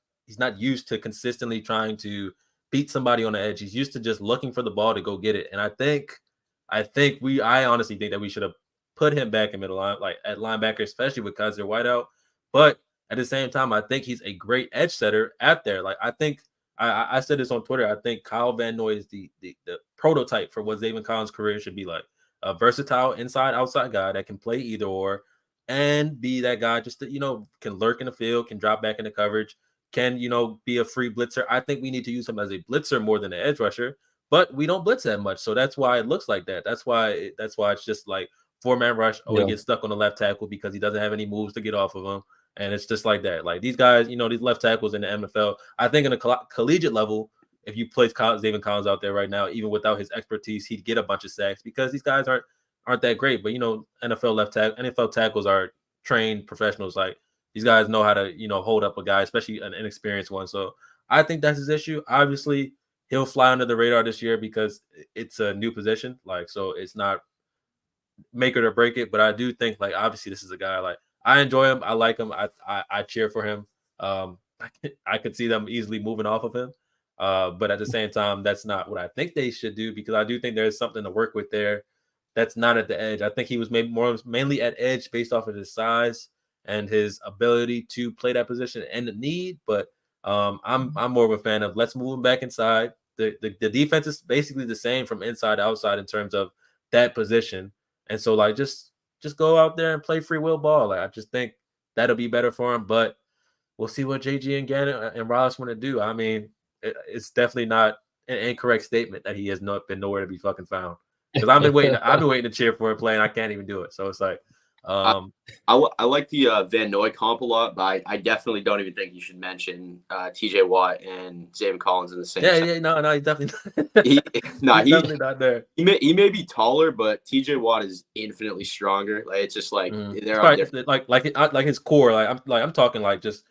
Speaker 1: used to consistently trying to beat somebody on the edge. He's used to just looking for the ball to go get it. And I honestly think that we should have put him back in middle line, like at linebacker, especially with Kaiser Whiteout. But at the same time, I think he's a great edge setter out there. Like I think I said this on Twitter. I think Kyle Van Noy is the prototype for what Zaven Collins' career should be like. A versatile inside outside guy that can play either or and be that guy just that, can lurk in the field, can drop back into coverage, can, be a free blitzer. I think we need to use him as a blitzer more than an edge rusher, but we don't blitz that much. So that's why it looks like that. That's why it's just like 4-man rush. He gets stuck on the left tackle because he doesn't have any moves to get off of him. And it's just like that. Like these guys, these left tackles in the NFL, I think in a collegiate level, if you place Zaven Collins out there right now, even without his expertise, he'd get a bunch of sacks because these guys aren't that great. But NFL tackles are trained professionals. Like these guys know how to hold up a guy, especially an inexperienced one. So I think that's his issue. Obviously, he'll fly under the radar this year because it's a new position. Like so, it's not make it or break it. But I do think like obviously this is a guy like I enjoy him. I like him. I cheer for him. I could see them easily moving off of him. But at the same time, that's not what I think they should do because I do think there's something to work with there that's not at the edge. I think he was mainly at edge based off of his size and his ability to play that position and the need. But I'm more of a fan of let's move him back inside. The defense is basically the same from inside to outside in terms of that position. And so like just go out there and play free will ball. Like I just think that'll be better for him. But we'll see what JG and Gannon and Ross want to do. I mean, it's definitely not an incorrect statement that he has not been nowhere to be fucking found. Because I've been waiting to cheer for him playing. I can't even do it. So it's like
Speaker 2: I like the Van Noy comp a lot, but I definitely don't even think you should mention TJ Watt and Zayvon Collins in the same sentence.
Speaker 1: No, he's definitely
Speaker 2: He,
Speaker 1: he's definitely not there.
Speaker 2: He may be taller, but TJ Watt is infinitely stronger. Like it's just like
Speaker 1: It's
Speaker 2: they're
Speaker 1: probably like his core. I'm talking like just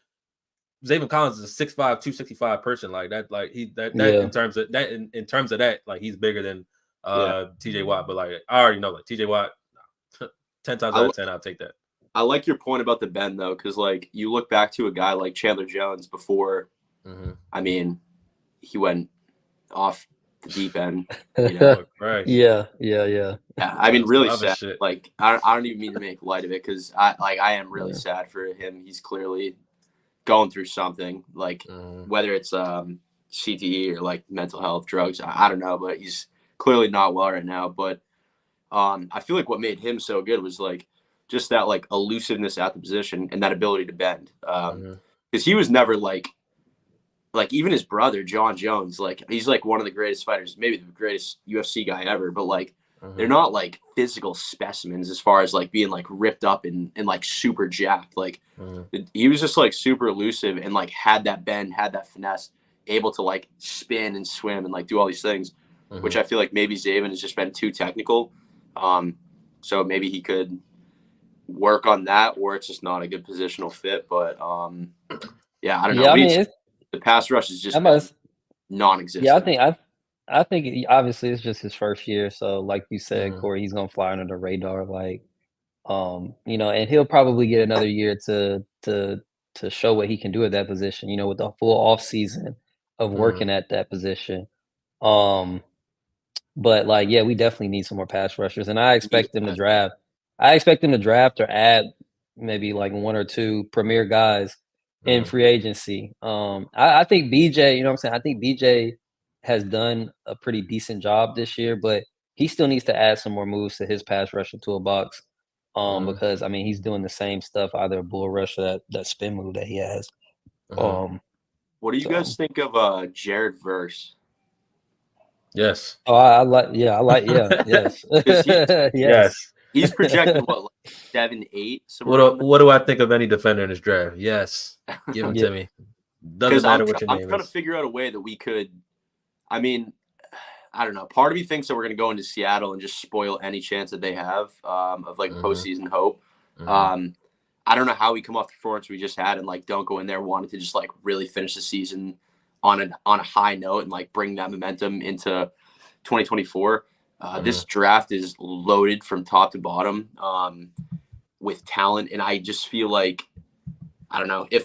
Speaker 1: Zayvon Collins is a 6'5", 265 person like that. Like that
Speaker 3: Yeah.
Speaker 1: in terms of that in terms of that, like he's bigger than
Speaker 2: Yeah.
Speaker 1: TJ Watt. But like I already know, like TJ Watt, 10 times out of 10, I'll take that.
Speaker 2: I like your point about the bend though, because like you look back to a guy like Chandler Jones before. I mean, he went off the deep end. You know?
Speaker 1: Right.
Speaker 3: Yeah.
Speaker 2: Yeah, I mean, really sad.
Speaker 1: Shit.
Speaker 2: Like, I don't even mean to make light of it because I am really sad for him. He's clearly going through something, like whether it's CTE or like mental health, drugs. I don't know, but he's clearly not well right now. But I feel like what made him so good was like just that like elusiveness at the position and that ability to bend. Because he was never like even his brother John Jones, like he's like one of the greatest fighters, maybe the greatest UFC guy ever, but like they're not like physical specimens as far as like being like ripped up and like super jacked. Like he was just like super elusive and like had that bend, had that finesse, able to like spin and swim and like do all these things, which I feel like maybe Zayvon has just been too technical. So maybe he could work on that, or it's just not a good positional fit. But yeah, I don't know.
Speaker 3: Yeah, I mean,
Speaker 2: The pass rush is just non-existent.
Speaker 3: Yeah, I think obviously it's just his first year, so like you said, Corey, he's gonna fly under the radar, like, you know, and he'll probably get another year to show what he can do at that position, you know, with the full off season of working at that position. Um, but like, yeah, we definitely need some more pass rushers, and I expect them to draft. I expect them to draft or add maybe like one or two premier guys in free agency. I think BJ, you know what I'm saying? I think BJ has done a pretty decent job this year, but he still needs to add some more moves to his pass rushing toolbox. Because I mean he's doing the same stuff, either a bull rush or that spin move that he has.
Speaker 2: What do you guys think of Jared Verse?
Speaker 1: Yes.
Speaker 3: Oh, I like. Yes.
Speaker 1: Yes.
Speaker 2: He's projected what, like 7'8"?
Speaker 1: What do I think of any defender in this draft? Yes, give him to me. Doesn't matter what your name is.
Speaker 2: I'm trying to figure out a way that we could. I mean, I don't know. Part of me thinks that we're going to go into Seattle and just spoil any chance that they have of like postseason hope. I don't know how we come off the performance we just had and like don't go in there wanting to just like really finish the season on a high note and like bring that momentum into 2024. This draft is loaded from top to bottom with talent, and I just feel like I don't know if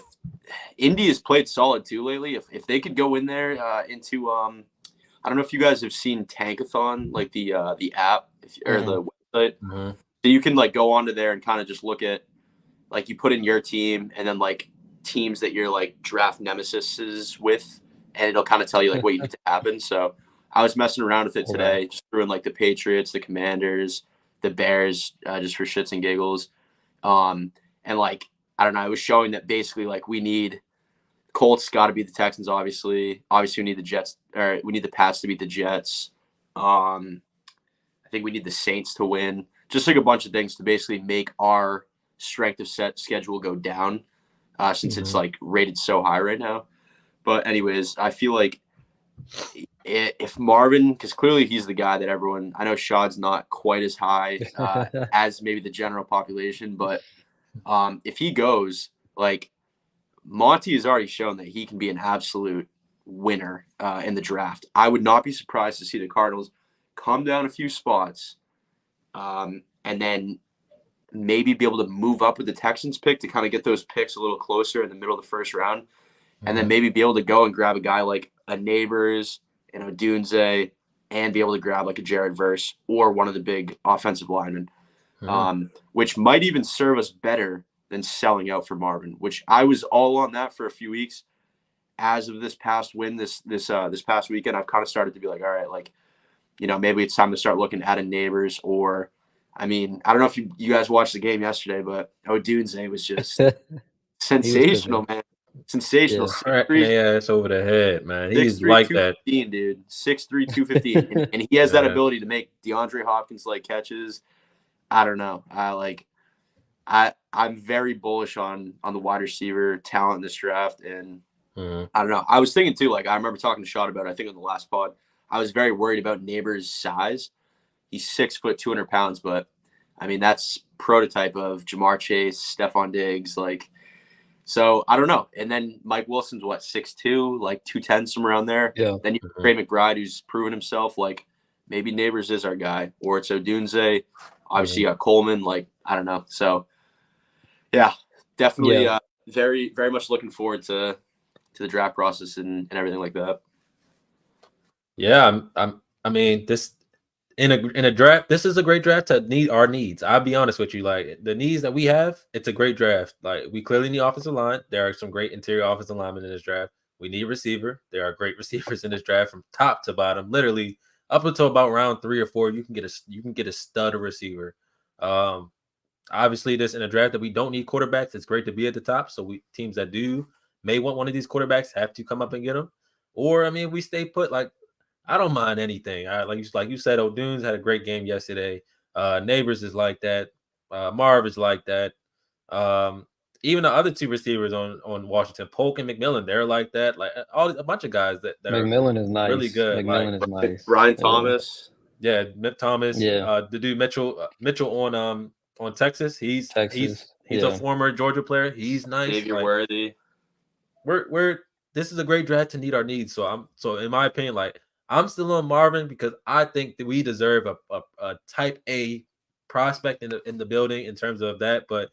Speaker 2: Indy has played solid too lately. If they could go in there into I don't know if you guys have seen Tankathon, like the app or the website. So you can like go onto there and kind of just look at like you put in your team and then like teams that you're like draft nemesis with, and it'll kind of tell you like what you need to happen. So I was messing around with it today, just threw in like the Patriots, the Commanders, the Bears, just for shits and giggles. And like I don't know, I was showing that basically like we need Colts got to beat the Texans, obviously. Obviously, we need the Jets, or we need the Pats to beat the Jets. I think we need the Saints to win. Just like a bunch of things to basically make our strength of set schedule go down, since it's like rated so high right now. But anyways, I feel like if Marvin, because clearly he's the guy that everyone, I know Shad's not quite as high as maybe the general population, but if he goes, like Monty has already shown that he can be an absolute winner in the draft. I would not be surprised to see the Cardinals come down a few spots and then maybe be able to move up with the Texans pick to kind of get those picks a little closer in the middle of the first round. And then maybe be able to go and grab a guy like a Neighbors and a Dunze and be able to grab like a Jared Verse or one of the big offensive linemen, which might even serve us better than selling out for Marvin, which I was all on that for a few weeks. As of this past win, this past weekend, I've kind of started to be like, all right, like, you know, maybe it's time to start looking at a Neighbors or, I mean, I don't know if you guys watched the game yesterday, but Odunze was just sensational, man. Sensational.
Speaker 1: Yeah, it's over the head, man. He's like that.
Speaker 2: Dude. 6'3", 215. and he has that ability to make DeAndre Hopkins like catches. I don't know. I'm very bullish on the wide receiver talent in this draft, and
Speaker 1: Mhm.
Speaker 2: I don't know. I was thinking too. Like I remember talking to Sean about it, I think on the last pod. I was very worried about Neighbors' size. He's 6 foot, 200 pounds, but I mean that's prototype of Jamar Chase, Stephon Diggs, like. So I don't know. And then Mike Wilson's what 6'2", like 210, somewhere around there.
Speaker 3: Yeah.
Speaker 2: Then you have Trey McBride, who's proven himself. Like maybe Neighbors is our guy, or it's Odunze. Obviously, you got Coleman. Like I don't know. So yeah, definitely.
Speaker 3: Yeah.
Speaker 2: Very very much looking forward to the draft process and everything like that.
Speaker 1: Yeah, I mean, this in a draft, this is a great draft to meet our needs. I'll be honest with you, like the needs that we have, it's a great draft. Like we clearly need offensive line. There are some great interior offensive linemen in this draft. We need receiver. There are great receivers in this draft from top to bottom. Literally up until about round 3 or 4, you can get a stud of receiver. Um, Obviously, this in a draft that we don't need quarterbacks. It's great to be at the top. So we teams that do may want one of these quarterbacks have to come up and get them. Or I mean, we stay put. Like I don't mind anything. Like you said, O'Dunes had a great game yesterday. Neighbors is like that. Marv is like that. Um, Even the other two receivers on Washington, Polk and McMillan, they're like that. Like a bunch of guys that are
Speaker 3: McMillan is
Speaker 1: really
Speaker 3: nice.
Speaker 1: good. Like
Speaker 3: McMillan is nice.
Speaker 2: Ryan
Speaker 3: Yeah.
Speaker 2: Thomas.
Speaker 1: yeah, Thomas,
Speaker 3: Yeah.
Speaker 1: the dude Mitchell on Texas. He's
Speaker 3: Texas.
Speaker 1: he's a
Speaker 3: Yeah.
Speaker 1: former Georgia player. He's nice.
Speaker 2: Xavier
Speaker 1: Like
Speaker 2: Worthy.
Speaker 1: we're this is a great draft to meet our needs. So in my opinion, like I'm still on Marvin because I think that we deserve a type A prospect in the building in terms of that. But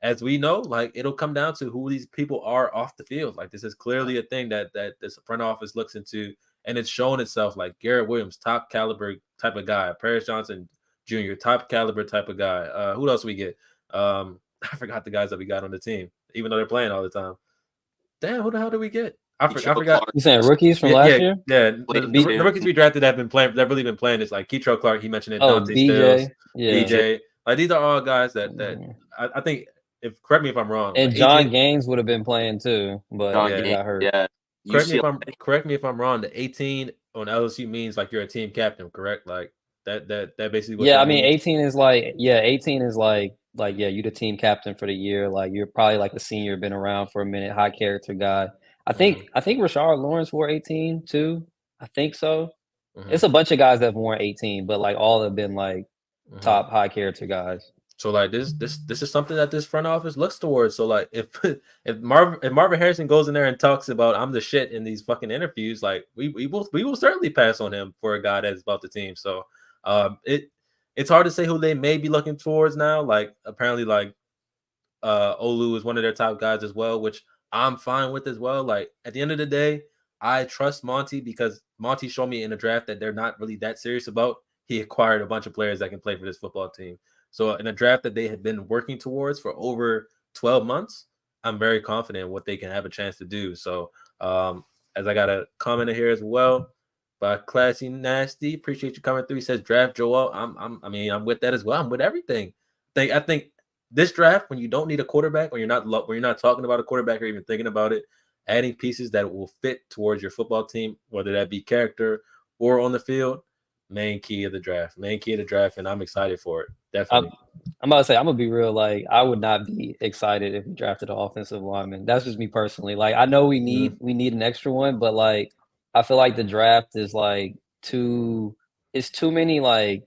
Speaker 1: as we know, like it'll come down to who these people are off the field. Like this is clearly a thing that this front office looks into, and it's shown itself. Like Garrett Williams, top caliber type of guy. Paris Johnson Jr., top caliber type of guy. Who else we get? I forgot the guys that we got on the team, even though they're playing all the time. Damn, who the hell did we get? I forgot.
Speaker 3: You saying rookies from
Speaker 1: Yeah,
Speaker 3: last
Speaker 1: yeah,
Speaker 3: year?
Speaker 1: yeah.
Speaker 2: Late
Speaker 1: The rookies we drafted that have been playing, that really been playing. Is like Keitrell Clark. He mentioned it.
Speaker 3: Oh,
Speaker 1: Dante Stills,
Speaker 3: BJ. Yeah.
Speaker 1: BJ. Like these are all guys that
Speaker 3: Mhm.
Speaker 1: I think. If correct me if I'm wrong.
Speaker 3: And
Speaker 1: Like
Speaker 3: John
Speaker 1: AJ,
Speaker 3: Gaines would have been playing too, but
Speaker 2: John
Speaker 1: Yeah.
Speaker 3: he
Speaker 2: Gaines,
Speaker 3: got hurt.
Speaker 2: yeah.
Speaker 1: correct me if I'm wrong. The 18 on LSU means like you're a team captain, correct? Like that basically what
Speaker 3: Yeah,
Speaker 1: that
Speaker 3: I mean,
Speaker 1: means.
Speaker 3: 18 is like yeah, you the team captain for the year. Like you're probably like a senior, been around for a minute, high character guy. I think Rashard Lawrence wore 18 too. I think so.
Speaker 1: Mhm,
Speaker 3: It's a bunch of guys that have worn 18, but like all have been like
Speaker 1: mhm.
Speaker 3: top high character guys.
Speaker 1: So like this is something that this front office looks towards. So like if Marvin Harrison goes in there and talks about I'm the shit in these fucking interviews, like we will certainly pass on him for a guy that's about the team. So it's hard to say who they may be looking towards now. Like apparently like Olu is one of their top guys as well, which I'm fine with as well. Like at the end of the day, I trust Monty because Monty showed me in the draft that they're not really that serious about. He acquired a bunch of players that can play for this football team. So in a draft that they had been working towards for over 12 months, I'm very confident in what they can have a chance to do. So as I got a comment in here as well by Classy Nasty, appreciate you coming through. He says draft Joel. I'm with that as well. I'm with everything. I think this draft, when you don't need a quarterback, when you're not talking about a quarterback or even thinking about it, adding pieces that will fit towards your football team, whether that be character or on the field, main key of the draft. Main key of the draft, and I'm excited for it.
Speaker 3: I'm,
Speaker 1: Definitely.
Speaker 3: I'm about to say I'm gonna be real. Like I would not be excited if we drafted an offensive lineman. That's just me personally. Like I know we need an extra one, but like I feel like the draft is like too. It's too many like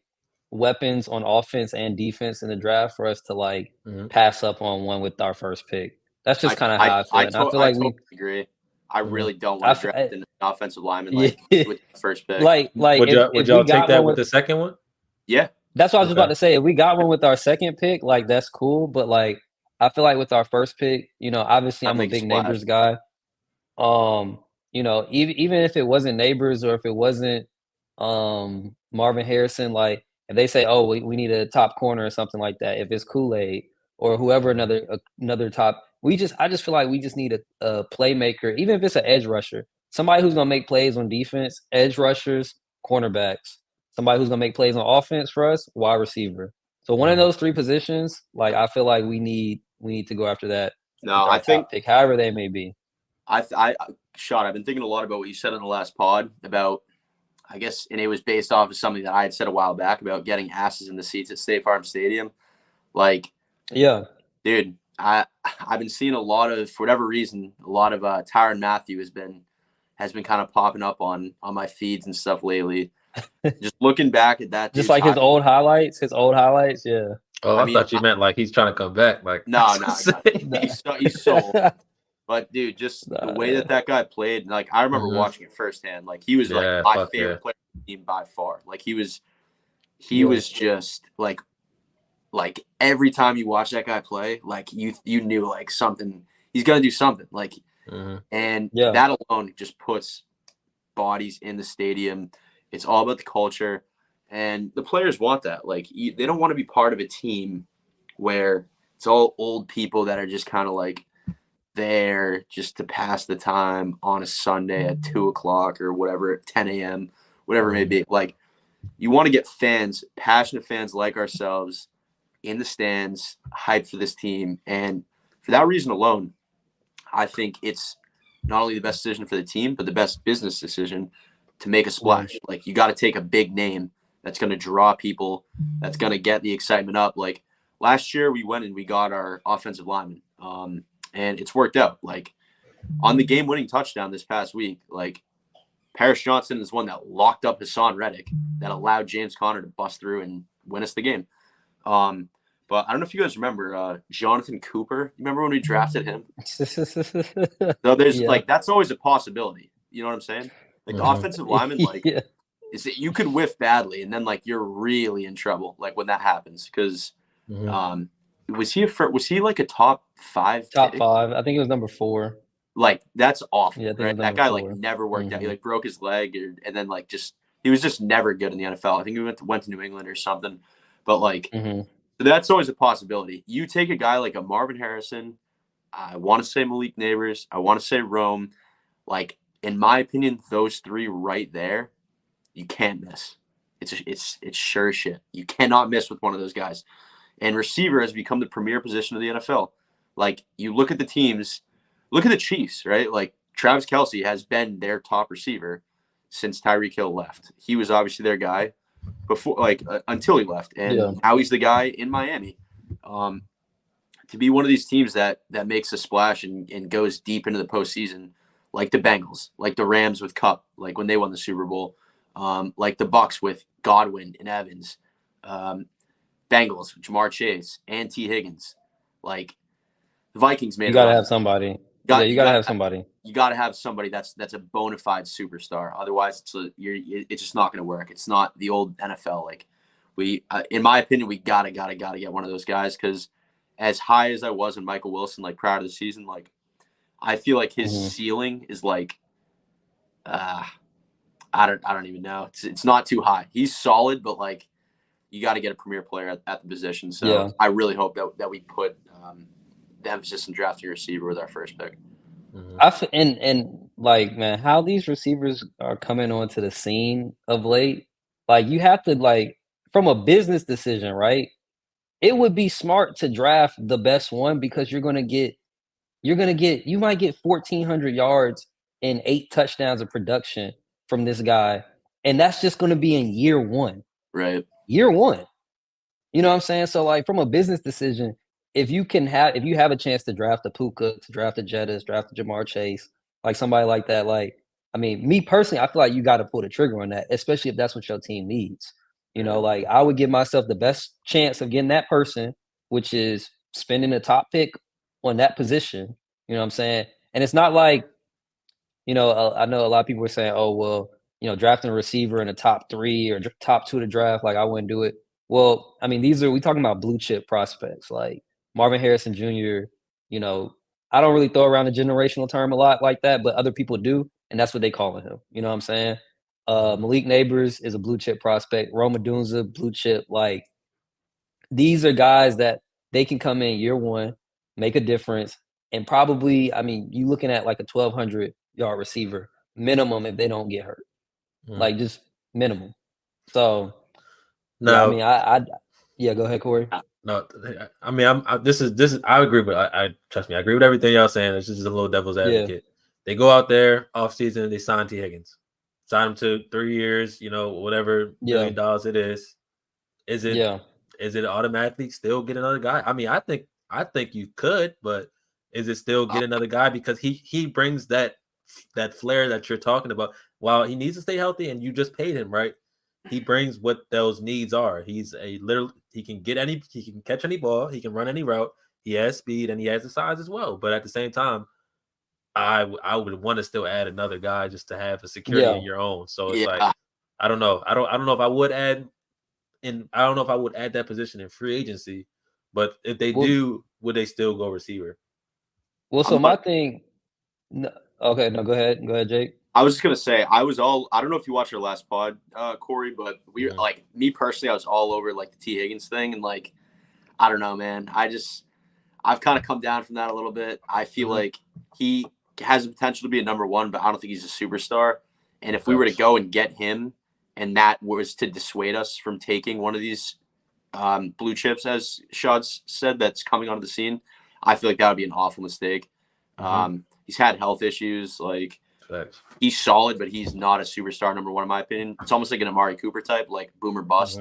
Speaker 3: weapons on offense and defense in the draft for us to like
Speaker 1: Mhm.
Speaker 3: pass up on one with our first pick. That's just kind of how I feel, and I feel
Speaker 2: I
Speaker 3: like
Speaker 2: totally
Speaker 3: we.
Speaker 2: agree. I
Speaker 1: Mhm.
Speaker 2: really don't
Speaker 3: I
Speaker 2: want to
Speaker 3: f-
Speaker 2: draft
Speaker 3: I-
Speaker 2: an offensive lineman
Speaker 3: yeah,
Speaker 2: like with the first pick.
Speaker 3: like
Speaker 1: Would
Speaker 3: if we
Speaker 1: y'all take
Speaker 3: got
Speaker 1: that
Speaker 3: one
Speaker 1: with
Speaker 3: with
Speaker 1: the second one?
Speaker 2: Yeah,
Speaker 3: That's what I was just about
Speaker 1: Okay.
Speaker 3: to say. If we got one with our second pick, like that's cool. But like I feel like with our first pick, obviously
Speaker 2: I'd
Speaker 3: I'm a
Speaker 2: make a
Speaker 3: big
Speaker 2: splash.
Speaker 3: Neighbors guy. Even if it wasn't Neighbors or if it wasn't Marvin Harrison, like if they say, oh, we need a top corner or something like that, if it's Kool-Aid or whoever
Speaker 1: Mhm.
Speaker 3: another top, I just feel like we just need a playmaker, even if it's an edge rusher, somebody who's gonna make plays on defense, edge rushers, cornerbacks, somebody who's gonna make plays on offense for us, wide receiver. So one of
Speaker 1: Mhm.
Speaker 3: those three positions, like I feel like we need to go after that
Speaker 2: No,
Speaker 3: with
Speaker 2: I
Speaker 3: our
Speaker 2: think
Speaker 3: top pick, however they may be.
Speaker 2: Sean, I've been thinking a lot about what you said on the last pod about, I guess, and it was based off of something that I had said a while back about getting asses in the seats at State Farm Stadium. Like,
Speaker 3: Yeah.
Speaker 2: Dude, I've been seeing a lot of, for whatever reason, a lot of Tyrann Mathieu has been kind of popping up on my feeds and stuff lately. Just looking back at that
Speaker 3: Just
Speaker 2: dude's
Speaker 3: like his old highlights. His old highlights, yeah.
Speaker 1: Oh,
Speaker 2: I
Speaker 1: I
Speaker 2: mean,
Speaker 1: thought you meant like he's trying to come back. Like,
Speaker 2: no, no, no.
Speaker 3: Nah.
Speaker 2: He's so old. But dude, just the
Speaker 3: Nah,
Speaker 2: way
Speaker 3: yeah.
Speaker 2: that guy played, like I remember
Speaker 1: Mhm.
Speaker 2: watching it firsthand. Like he was like
Speaker 1: Yeah,
Speaker 2: my
Speaker 1: fuck
Speaker 2: favorite
Speaker 1: yeah.
Speaker 2: player on the team by far. Like he
Speaker 3: Yeah.
Speaker 2: was just like every time you watch that guy play, like you knew like something he's gonna do something. Like
Speaker 1: Mhm.
Speaker 2: and
Speaker 3: Yeah.
Speaker 2: that alone just puts bodies in the stadium. It's all about the culture, and the players want that. Like they don't want to be part of a team where it's all old people that are just kind of like there just to pass the time on a Sunday at 2 o'clock or whatever, at 10 a.m., whatever it may be. Like you want to get fans, passionate fans like ourselves, in the stands, hyped for this team, and for that reason alone, I think it's not only the best decision for the team, but the best business decision to make a splash. Like you got to take a big name that's going to draw people, that's going to get the excitement up. Like last year, we went and we got our offensive lineman, and it's worked out. Like on the game-winning touchdown this past week, like Paris Johnson is one that locked up Hassan Reddick that allowed James Conner to bust through and win us the game. But I don't know if you guys remember Jonathan Cooper. You remember when we drafted him? So there's
Speaker 3: Yeah.
Speaker 2: like that's always a possibility. You know what I'm saying? Like the
Speaker 1: Mhm.
Speaker 2: offensive lineman, like
Speaker 3: Yeah.
Speaker 2: is that you could whiff badly, and then like you're really in trouble. Like when that happens, because
Speaker 1: Mhm.
Speaker 2: was he like a top 5
Speaker 3: Top
Speaker 2: pick?
Speaker 3: 5. I think it was number 4.
Speaker 2: Like that's awful,
Speaker 3: Yeah, I think it
Speaker 2: right?
Speaker 3: was
Speaker 2: That
Speaker 3: number
Speaker 2: guy like
Speaker 3: 4.
Speaker 2: never worked out. He
Speaker 3: Mhm.
Speaker 2: like broke his leg, and then like just he was just never good in the NFL. I think he went to New England or something. But like
Speaker 3: Mhm.
Speaker 2: that's always a possibility. You take a guy like a Marvin Harrison. I want to say Malik Neighbors. I want to say Rome. Like in my opinion, those three right there, you can't miss. It's sure shit. You cannot miss with one of those guys. And receiver has become the premier position of the NFL. Like you look at the teams, look at the Chiefs, right? Like Travis Kelce has been their top receiver since Tyreek Hill left. He was obviously their guy before, like until he left, and
Speaker 3: Yeah.
Speaker 2: now he's the guy in Miami. Um, to be one of these teams that makes a splash and goes deep into the postseason, like the Bengals, like the Rams with Cup, like when they won the Super Bowl, like the Bucks with Godwin and Evans, um, Bengals, Jamar Chase, and T. Higgins. Like the Vikings made
Speaker 3: You
Speaker 2: a
Speaker 3: gotta
Speaker 2: run.
Speaker 3: have somebody. Yeah,
Speaker 2: Got
Speaker 3: you
Speaker 2: you
Speaker 3: gotta
Speaker 2: got
Speaker 3: have somebody.
Speaker 2: you got to have somebody that's a bona fide superstar. Otherwise, it's just not going to work. It's not the old NFL. Like in my opinion, we gotta get one of those guys because as high as I was in Michael Wilson, like prior to the season, like I feel like his
Speaker 3: Mhm.
Speaker 2: ceiling is like, uh, I don't even know. It's not too high. He's solid, but like you got to get a premier player at the position. So
Speaker 3: Yeah.
Speaker 2: I really hope that we put the emphasis in drafting a receiver with our first pick.
Speaker 1: Mhm.
Speaker 3: And like, man, how these receivers are coming onto the scene of late, like you have to like from a business decision, right? It would be smart to draft the best one because you might get 1,400 yards and 8 touchdowns of production from this guy, and that's just gonna be in year 1.
Speaker 2: Right.
Speaker 3: Year 1. You know what I'm saying? So, like, from a business decision, if you have a chance to draft a Puka, to draft a Jettis, draft a Jamar Chase, like somebody like that, like, I mean, me personally, I feel like you gotta pull the trigger on that, especially if that's what your team needs. You know,
Speaker 2: Right.
Speaker 3: like I would give myself the best chance of getting that person, which is spending a top pick on that position. You know what I'm saying? And it's not like, I know a lot of people were saying, "Oh, well, drafting a receiver in the top 3 or top 2 to draft, like I wouldn't do it." Well, I mean, we talking about blue chip prospects like Marvin Harrison Jr. You know, I don't really throw around the generational term a lot like that, but other people do, and that's what they calling him. You know what I'm saying?
Speaker 1: Mhm.
Speaker 3: Malik Neighbors is a blue chip prospect. Roma Dunza, blue chip. Like these are guys that they can come in year 1, make a difference, and probably, I mean, you looking at like a 1,200-yard receiver minimum if they don't get hurt,
Speaker 1: Mhm.
Speaker 3: like just minimum. So yeah, I
Speaker 1: Now,
Speaker 3: mean, yeah, go ahead, Corey.
Speaker 1: no, I mean, this is. I agree, but I trust me, I agree with everything y'all saying. It's just a little devil's
Speaker 3: Yeah,
Speaker 1: advocate. They go out there off season, they sign T Higgins, sign him to 3 years, whatever
Speaker 3: yeah,
Speaker 1: $1 billion it is. Is it
Speaker 3: yeah.
Speaker 1: is it automatically still get another guy? I mean, I think I think you could, but is it still get another guy because he brings that flair that you're talking about. While he needs to stay healthy, and you just paid him, right? He brings what those needs are. He's a little. He can catch any ball. He can run any route. He has speed and he has the size as well. But at the same time, I would want to still add another guy just to have a security in
Speaker 3: Yeah.
Speaker 1: your own. So it's like
Speaker 2: Yeah.
Speaker 1: I don't know. I don't know if I would add I don't know if I would add that position in free agency. But if they
Speaker 3: Well,
Speaker 1: do, would they still go receiver?
Speaker 3: so
Speaker 2: I'm
Speaker 3: my
Speaker 2: not.
Speaker 3: thing. No, okay, no, go ahead. Go ahead, Jake.
Speaker 2: I was just gonna say I don't know if you watched our last pod, Corey, but we
Speaker 1: Mhm.
Speaker 2: like me personally, I was all over like the T Higgins thing, and like I don't know, man. I've kind of come down from that a little bit. I feel
Speaker 1: Mhm.
Speaker 2: like he has the potential to be a number one, but I don't think he's a superstar. And if we were to
Speaker 1: Facts.
Speaker 2: go and get him, and that was to dissuade us from taking one of these blue chips, as Shad's said, that's coming onto the scene, I feel like that would be an awful mistake.
Speaker 1: Mhm.
Speaker 2: He's had health issues. Like
Speaker 1: Facts.
Speaker 2: he's solid, but he's not a superstar number one in my opinion. It's almost like an Amari Cooper type, like boom or bust.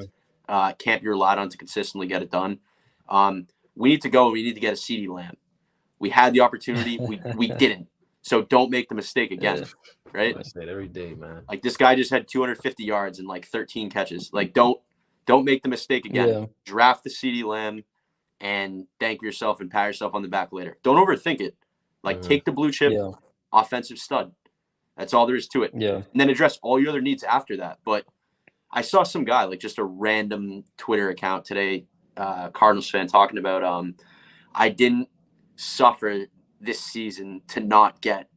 Speaker 1: Mhm.
Speaker 2: Can't be relied on to consistently get it done. We need to go. We need to get a CeeDee Lamb. We had the opportunity. We didn't. So don't make the mistake again,
Speaker 3: Yeah.
Speaker 2: right?
Speaker 1: I say it every day, man.
Speaker 2: Like this guy just had 250 yards and like 13 catches. Like don't make the mistake again.
Speaker 3: Yeah.
Speaker 2: Draft the CeeDee Lamb and thank yourself and pat yourself on the back later. Don't overthink it. Like
Speaker 1: Mhm.
Speaker 2: take the blue chip
Speaker 3: Yeah.
Speaker 2: offensive stud. That's all there is to it.
Speaker 3: Yeah.
Speaker 2: And then address all your other needs after that. But I saw some guy, like just a random Twitter account today, Cardinals fan, talking about I didn't suffer this season to not get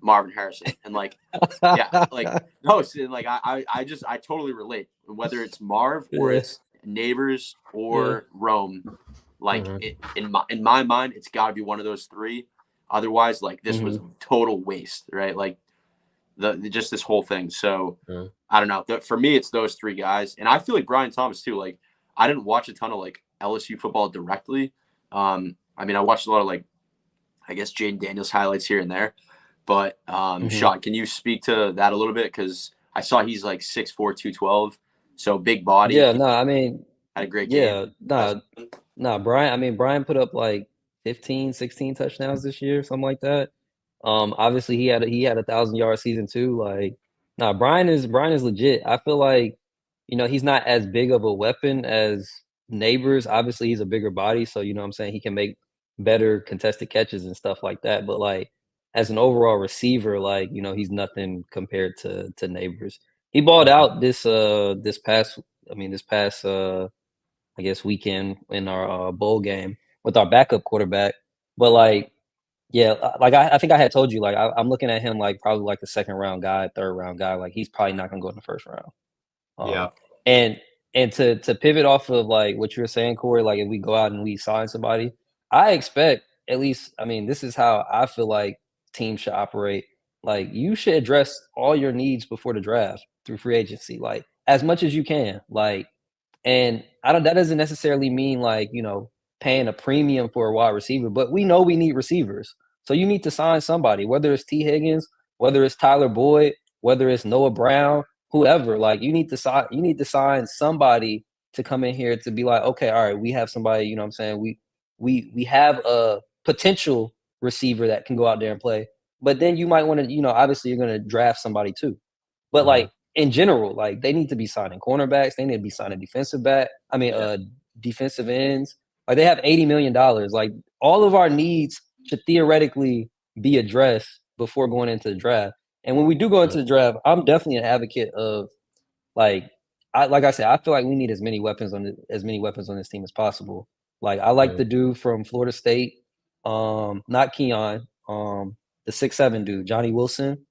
Speaker 2: Marvin Harrison. And like, yeah, like no, like I totally relate. Whether it's Marv or
Speaker 3: Yeah.
Speaker 2: it's Neighbors
Speaker 3: Yeah.
Speaker 2: or Rome, like
Speaker 1: Mhm.
Speaker 2: in my mind, it's got to be one of those three. Otherwise, like this was a
Speaker 3: Mhm.
Speaker 2: total waste, right? Like the just this whole thing. So
Speaker 1: Mhm.
Speaker 2: I don't know. For me, it's those three guys, and I feel like Brian Thomas too. Like I didn't watch a ton of like LSU football directly. I mean, I watched a lot of like I guess Jaden Daniels highlights here and there. But
Speaker 3: Mhm.
Speaker 2: Sean, can you speak to that a little bit? Because I saw he's like 6'4", 212, so big body.
Speaker 3: Yeah,
Speaker 2: He
Speaker 3: no, I mean,
Speaker 2: had a great game
Speaker 3: yeah,
Speaker 2: last
Speaker 3: nah,
Speaker 2: season.
Speaker 3: nah, Brian put up like 15, 16 touchdowns this year, something like that. Obviously he had a 1,000-yard season too. Like, nah, Brian is legit. I feel like, he's not as big of a weapon as Neighbors. Obviously, he's a bigger body, so you know what I'm saying, he can make better contested catches and stuff like that. But like as an overall receiver, like, he's nothing compared to Neighbors. He balled
Speaker 1: Mhm.
Speaker 3: out this past I guess weekend in our bowl game with our backup quarterback. But like, yeah, like I think I had told you, like I'm looking at him like probably like the second round guy, third round guy. Like he's probably not gonna go in the first round.
Speaker 2: Yeah,
Speaker 3: Um, and to pivot off of like what you were saying, Corey, like if we go out and we sign somebody, I expect at least. I mean, this is how I feel like teams should operate. Like you should address all your needs before the draft through free agency, like as much as you can. Like and I don't that doesn't necessarily mean like, paying a premium for a wide receiver, but we know we need receivers. So you need to sign somebody, whether it's T. Higgins, whether it's Tyler Boyd, whether it's Noah Brown, whoever. Like you need to sign somebody to come in here to be like, okay, all right, we have somebody, you know what I'm saying? We have a potential receiver that can go out there and play. But then you might want to, obviously you're gonna draft somebody too. But
Speaker 1: Mhm.
Speaker 3: like in general, like they need to be signing cornerbacks. They need to be signing defensive back. I mean,
Speaker 1: Yeah.
Speaker 3: defensive ends. Like they have $80 million. Like all of our needs should theoretically be addressed before going into the draft. And when we do go into
Speaker 1: Mhm.
Speaker 3: the draft, I'm definitely an advocate of like I said, I feel like we need as many weapons on this team as possible. Like I like
Speaker 1: Mhm.
Speaker 3: the dude from Florida State, not Keon, the 6'7" dude, Johnny Wilson.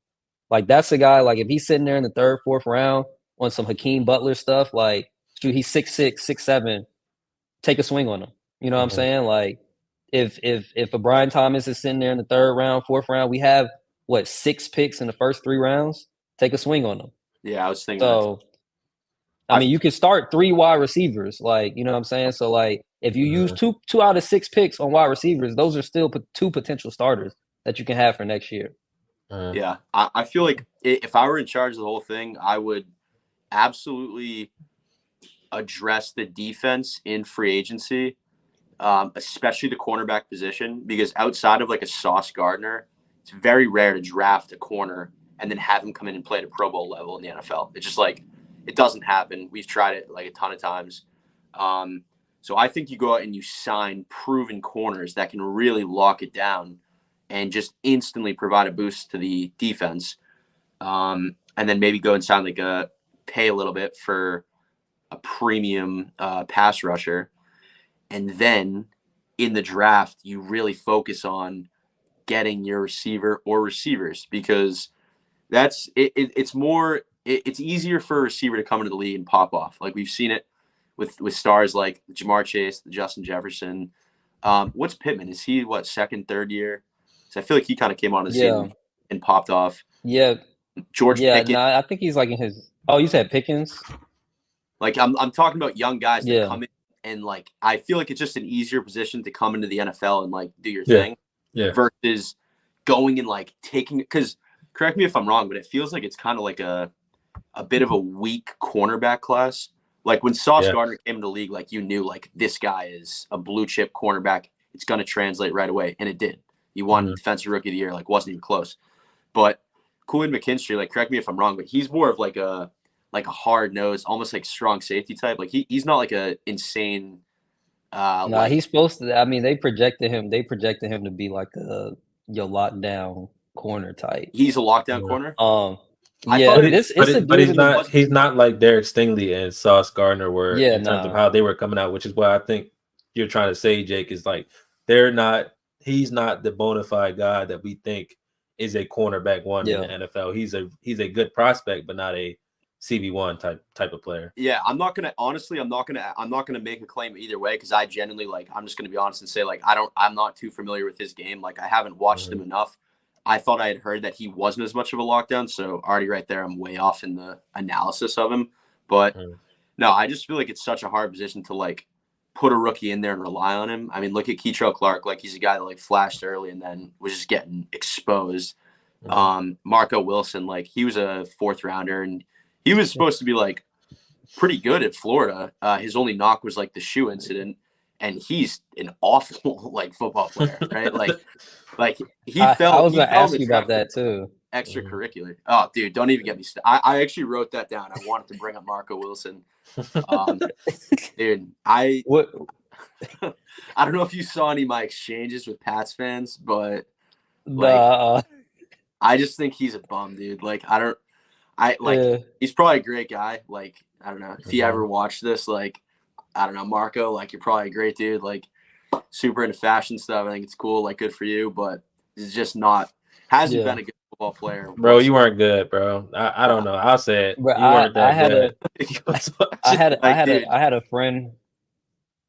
Speaker 3: Like that's a guy. Like if he's sitting there in the third, fourth round on some Hakeem Butler stuff, like shoot, he's 6'6", 6'7". Take a swing on him. You know what I'm
Speaker 1: Mhm.
Speaker 3: saying? Like if a Brian Thomas is sitting there in the third round, fourth round, we have what 6 picks in the first 3 rounds. Take a swing on them.
Speaker 2: yeah, I was thinking that.
Speaker 3: So I
Speaker 2: I
Speaker 3: mean, you can start 3 wide receivers. Like you know what I'm saying. So like if you use
Speaker 1: Mhm.
Speaker 3: two out of 6 picks on wide receivers, those are still two potential starters that you can have for next year.
Speaker 1: Mhm.
Speaker 2: yeah, I feel like if I were in charge of the whole thing, I would absolutely address the defense in free agency especially the cornerback position, because outside of like a Sauce Gardner, it's very rare to draft a corner and then have him come in and play at a Pro Bowl level in the NFL. It's just like, it doesn't happen. We've tried it like a ton of times. So I think you go out and you sign proven corners that can really lock it down and just instantly provide a boost to the defense. And then maybe go and sign like pay a little bit for a premium pass rusher. And then in the draft, you really focus on getting your receiver or receivers, because it's easier for a receiver to come into the league and pop off. Like we've seen it with stars like Jamar Chase, Justin Jefferson. What's Pittman? Is he second, third year? So I feel like he kind of came on the scene and popped off.
Speaker 3: Yeah.
Speaker 2: George Pickens.
Speaker 3: No, I think he's like in his. Oh, you said Pickens?
Speaker 2: Like I'm talking about young guys that come in and like I feel like it's just an easier position to come into the NFL and like do your thing.
Speaker 1: Yeah.
Speaker 2: Versus going and like taking, because correct me if I'm wrong, but it feels like it's kind of like a bit of a weak cornerback class. Like when Sauce Gardner came into the league, like you knew like this guy is a blue chip cornerback. It's going to translate right away. And it did. He won Defensive Rookie of the Year, like wasn't even close. But Quinn McKinstry, like correct me if I'm wrong, but he's more of like a hard nose, almost like strong safety type. Like he's not like a insane.
Speaker 3: He's supposed to. I mean, they projected him to be like your lockdown corner type.
Speaker 2: He's a lockdown corner.
Speaker 1: But he's not like Derek Stingley and Sauce Gardner were in terms of how they were coming out, which is what I think you're trying to say, Jake, is like he's not the bona fide guy that we think is a cornerback one in the NFL. He's a good prospect, but not a CB1 type of player.
Speaker 2: Yeah, I'm not gonna make a claim either way, because I genuinely I'm just gonna be honest and say I'm not too familiar with his game. Like I haven't watched him enough. I thought I had heard that he wasn't as much of a lockdown, so already right there I'm way off in the analysis of him. But no, I just feel like it's such a hard position to like put a rookie in there and rely on him. I mean, look at Keitrell Clark, like he's a guy that like flashed early and then was just getting exposed. Marco Wilson, like he was a 4th rounder and he was supposed to be like pretty good at Florida. His only knock was like the shoe incident, and he's an awful like football player, right? Like he fell.
Speaker 3: I was going to ask you about that too.
Speaker 2: Extracurricular. Oh, dude, don't even get me started. I actually wrote that down. I wanted to bring up Marco Wilson. Dude, I don't know if you saw any of my exchanges with Pats fans, but like, I just think he's a bum, dude. Like he's probably a great guy. Like, I don't know if you ever watched this, like, I don't know, Marco, like you're probably a great dude, like super into fashion stuff. I think it's cool, like good for you, but it's just hasn't been a good football player.
Speaker 1: Bro, you weren't good, bro. I don't know. I'll say it.
Speaker 3: Bro,
Speaker 1: you weren't that good.
Speaker 3: I had a friend.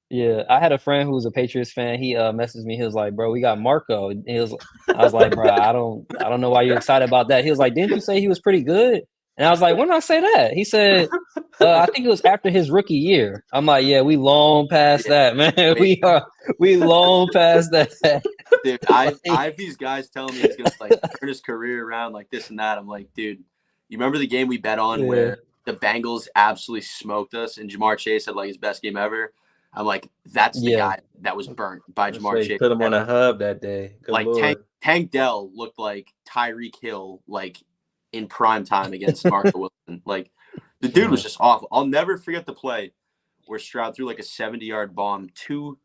Speaker 3: Yeah, I had a friend who was a Patriots fan. He messaged me. He was like, "Bro, we got Marco." And I was like, "Bro, I don't know why you're excited about that." He was like, "Didn't you say he was pretty good?" And I was like, "When did I say that?" He said, "I think it was after his rookie year." I'm like, "Yeah, we long past that, man. We long past that."
Speaker 2: Dude, I have these guys telling me he's gonna like turn his career around, like this and that. I'm like, dude, you remember the game we bet on where the Bengals absolutely smoked us and Jamar Chase had like his best game ever? I'm like, that's the guy that was burnt by Jamar Chase.
Speaker 1: Put him on a hub that day. Good
Speaker 2: like Tank Dell looked like Tyreek Hill, like in prime time against Marco Wilson. Like the dude was just awful. I'll never forget the play where Stroud threw like a 70-yard bomb to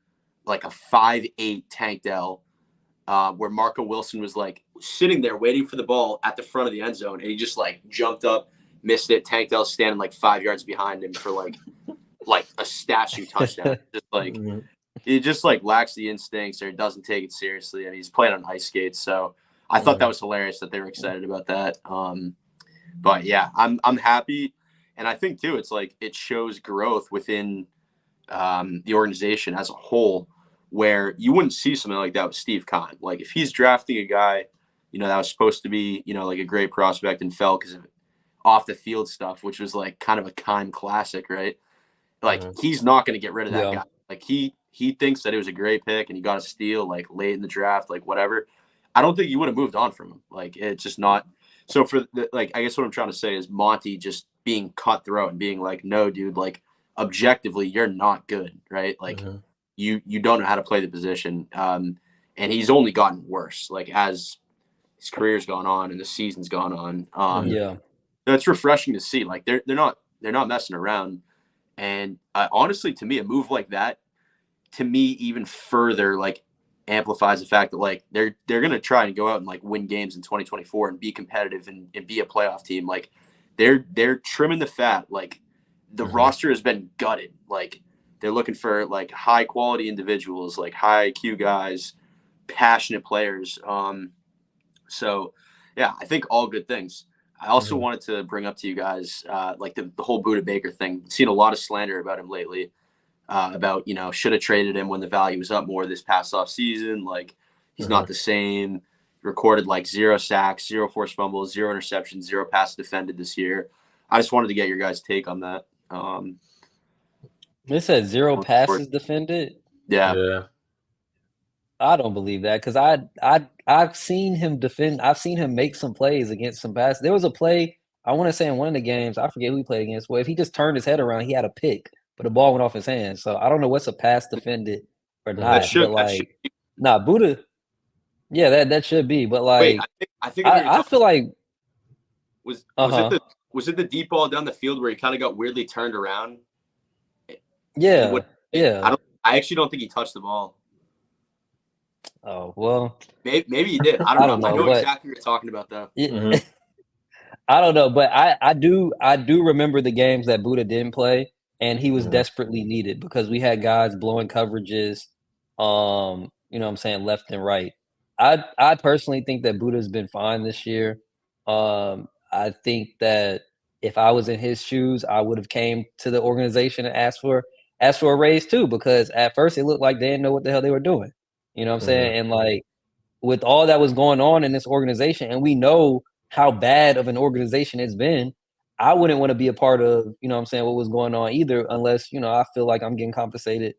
Speaker 2: like a 5'8" Tank Dell, where Marco Wilson was like sitting there waiting for the ball at the front of the end zone, and he just like jumped up, missed it. Tank Dell standing like 5 yards behind him for like a statue touchdown. Just like he just like lacks the instincts or doesn't take it seriously. I mean, he's playing on ice skates, so I thought that was hilarious that they were excited about that. But yeah, I'm happy, and I think too, it's like it shows growth within the organization as a whole, where you wouldn't see something like that with Steve Kahn. Like if he's drafting a guy, that was supposed to be, like a great prospect and fell because of off the field stuff, which was like kind of a Kahn classic, right? Like he's not going to get rid of that guy. Like he thinks that it was a great pick and he got a steal like late in the draft, like whatever. I don't think you would have moved on from him. Like it's just not. So for I guess what I'm trying to say is Monty just being cutthroat and being like, no, dude, like objectively, you're not good, right? Like you don't know how to play the position. And he's only gotten worse, like as his career's gone on and the season's gone on.
Speaker 3: Yeah.
Speaker 2: It's refreshing to see. Like they're not messing around. And honestly, to me, a move like that, to me, even further like amplifies the fact that like they're gonna try and go out and like win games in 2024 and be competitive and be a playoff team. Like they're trimming the fat. Like the roster has been gutted. Like they're looking for like high quality individuals, like high IQ guys, passionate players. So yeah, I think all good things. I also wanted to bring up to you guys like the whole Buda Baker thing. Seen a lot of slander about him lately. About, you know, should have traded him when the value was up more this past off season. Like he's not the same. Recorded like 0 sacks, 0 forced fumbles, 0 interceptions, 0 passes defended this year. I just wanted to get your guys' take on that.
Speaker 3: They said 0 passes defended.
Speaker 2: Yeah.
Speaker 3: I don't believe that because I've seen him defend. I've seen him make some plays against some passes. There was a play I want to say in one of the games. I forget who he played against. Where if he just turned his head around, he had a pick, but the ball went off his hand. So I don't know what's a pass defended or not. But like, nah, Buddha. Yeah, that should be. But like,
Speaker 2: wait, I think
Speaker 3: I feel like
Speaker 2: was it the deep ball down the field where he kind of got weirdly turned around?
Speaker 3: Yeah.
Speaker 2: I actually don't think he touched the ball.
Speaker 3: Oh well,
Speaker 2: maybe he did. I don't know. I know exactly what you're talking about, though.
Speaker 3: I don't know, but I do remember the games that Buddha didn't play, and he was desperately needed because we had guys blowing coverages, you know what I'm saying, left and right. I personally think that Buddha's been fine this year. I think that if I was in his shoes, I would have came to the organization and asked for a raise too, because at first it looked like they didn't know what the hell they were doing. You know what I'm saying? And like with all that was going on in this organization, and we know how bad of an organization it's been, I wouldn't want to be a part of, you know what I'm saying, what was going on either, unless, you know, I feel like I'm getting compensated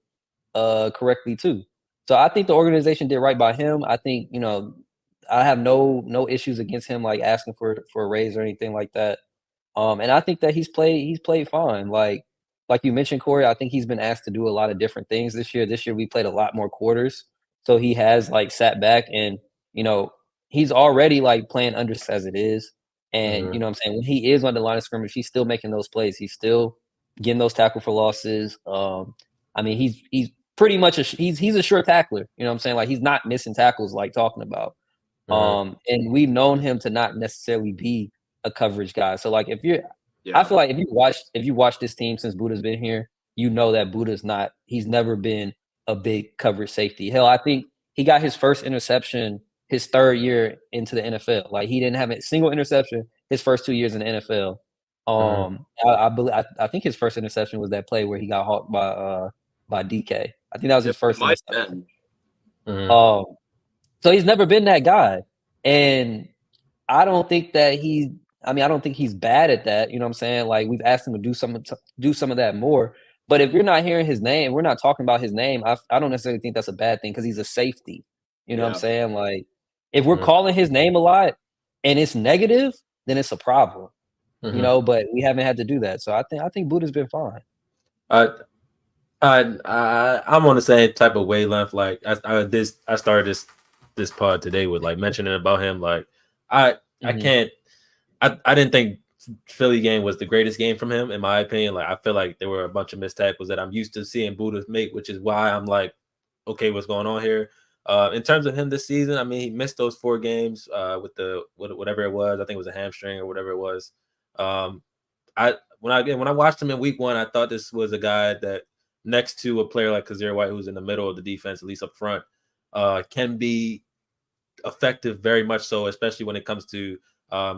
Speaker 3: correctly too. So I think the organization did right by him. I think, you know, I have no issues against him like asking for a raise or anything like that. And I think that he's played fine. Like you mentioned, Corey, I think he's been asked to do a lot of different things this year. This year we played a lot more quarters. So he has like sat back and, you know, he's already like playing under as it is. And you know what I'm saying? When he is on the line of scrimmage, he's still making those plays. He's still getting those tackle for losses. I mean, he's pretty much he's a sure tackler. You know what I'm saying? Like he's not missing tackles like talking about. And we've known him to not necessarily be a coverage guy. So like I feel like if you watch this team since Buddha's been here, you know that he's never been a big coverage safety. Hell, I think he got his first interception his third year into the NFL. Like he didn't have a single interception his first 2 years in the NFL. I think his first interception was that play where he got hawked by DK. I think that was his first interception. So he's never been that guy. And I don't think that I don't think he's bad at that. You know what I'm saying? Like we've asked him to do some of that more. But if you're not hearing his name, we're not talking about his name. I don't necessarily think that's a bad thing because he's a safety. You know what I'm saying? Like if we're calling his name a lot and it's negative, then it's a problem. You know, but we haven't had to do that. So I think Buddha's been fine.
Speaker 1: I'm on the same type of wavelength. Like I started this pod today with like mentioning about him. Like I didn't think Philly game was the greatest game from him, in my opinion. Like I feel like there were a bunch of missed tackles that I'm used to seeing Buddha make, which is why I'm like, okay, what's going on here? In terms of him this season, I mean, he missed those 4 games with whatever it was. I think it was a hamstring or whatever it was. When I watched him in week 1, I thought this was a guy that next to a player like Kazir White, who's in the middle of the defense, at least up front, can be effective very much so, especially when it comes to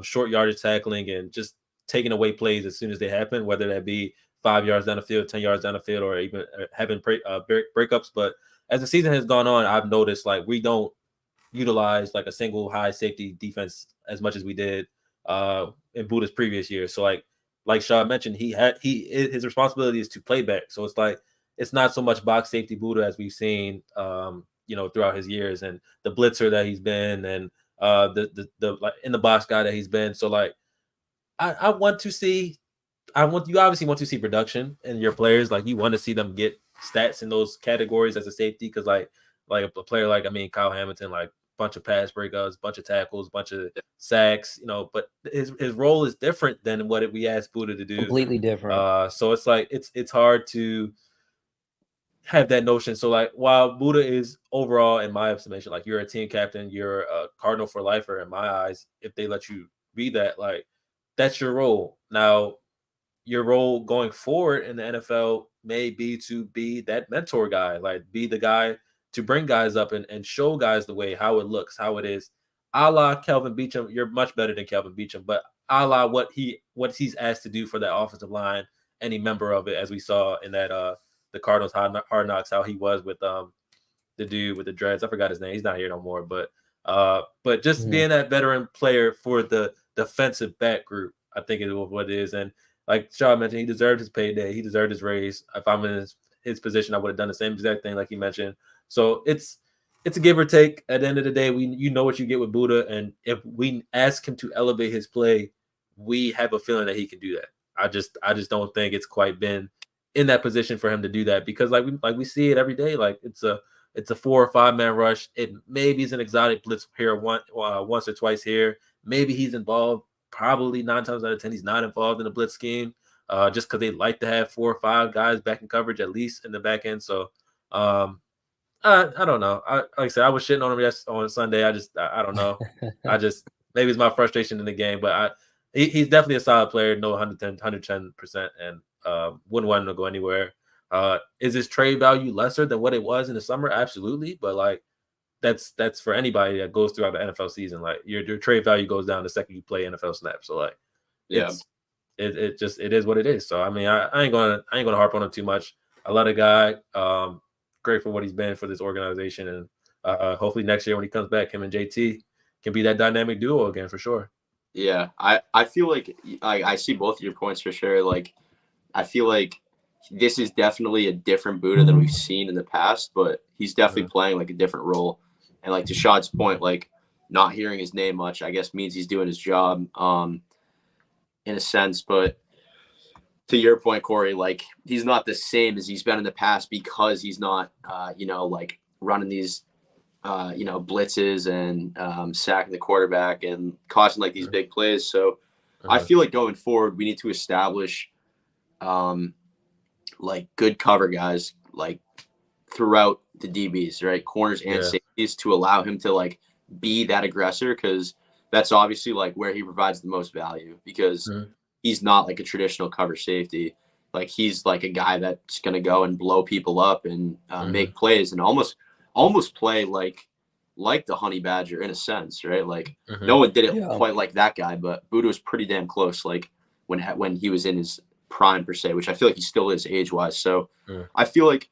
Speaker 1: short yardage tackling and just taking away plays as soon as they happen, whether that be 5 yards down the field, 10 yards down the field, or even having breakups. But as the season has gone on, I've noticed like we don't utilize like a single high safety defense as much as we did in Buddha's previous years. So like Shaw mentioned, his responsibility is to play back. So it's like it's not so much box safety Buddha as we've seen throughout his years, and the blitzer that he's been, and the like in the box guy that he's been. So like you obviously want to see production in your players. Like you want to see them get stats in those categories as a safety because like a player like Kyle Hamilton, like bunch of pass breakups, bunch of tackles, bunch of sacks, but his role is different than what we asked Buddha to do.
Speaker 3: Completely different.
Speaker 1: So it's like it's hard to have that notion. So like while Buddha is overall, in my estimation, like you're a team captain, you're a Cardinal for lifer in my eyes. If they let you be that, like that's your role. Now your role going forward in the NFL may be to be that mentor guy, like be the guy to bring guys up and show guys the way, how it looks, how it is. A la Kelvin Beachum, you're much better than Kelvin Beachum, but a la what he's asked to do for that offensive line, any member of it, as we saw in that the Cardinals Hard Knocks, how he was with the dude with the dreads. I forgot his name. He's not here no more, but just being that veteran player for the defensive back group, I think is what it is. And like Shaw mentioned, he deserved his payday. He deserved his raise. If I'm in his position, I would have done the same exact thing like he mentioned. So it's a give or take. At the end of the day, you know what you get with Buddha, and if we ask him to elevate his play, we have a feeling that he can do that. I just don't think it's quite been in that position for him to do that because like we see it every day. Like it's a 4 or 5 man rush. It maybe is an exotic blitz here once or twice here. Maybe he's involved. Probably 9 times out of 10, he's not involved in a blitz scheme, just because they like to have 4 or 5 guys back in coverage at least in the back end. So I don't know. Like I said, I was shitting on him on Sunday. I don't know. Maybe it's my frustration in the game, but he's definitely a solid player. No 110%, and wouldn't want him to go anywhere. Is his trade value lesser than what it was in the summer? Absolutely, but like that's for anybody that goes throughout the NFL season. Like your trade value goes down the second you play NFL snaps. So like, it is what it is. So I mean, I ain't gonna harp on him too much. I love the guy. Great for what he's been for this organization, and hopefully next year when he comes back, him and JT can be that dynamic duo again for sure.
Speaker 2: Yeah, I feel like I see both of your points for sure. Like I feel like this is definitely a different Buddha than we've seen in the past, but he's definitely playing like a different role. And like to Shad's point, like not hearing his name much, I guess means he's doing his job in a sense. But to your point, Corey, like he's not the same as he's been in the past because he's not, like running these, blitzes and sacking the quarterback and causing like these big plays. So I feel like going forward, we need to establish like good cover guys like throughout the DBs, right? Corners and safeties to allow him to like be that aggressor because that's obviously like where he provides the most value because he's not like a traditional cover safety. Like he's like a guy that's going to go and blow people up and make plays and almost play like the Honey Badger in a sense, right? Like no one did it quite like that guy, but Buddha was pretty damn close. Like when he was in his prime per se, which I feel like he still is age wise. So I feel like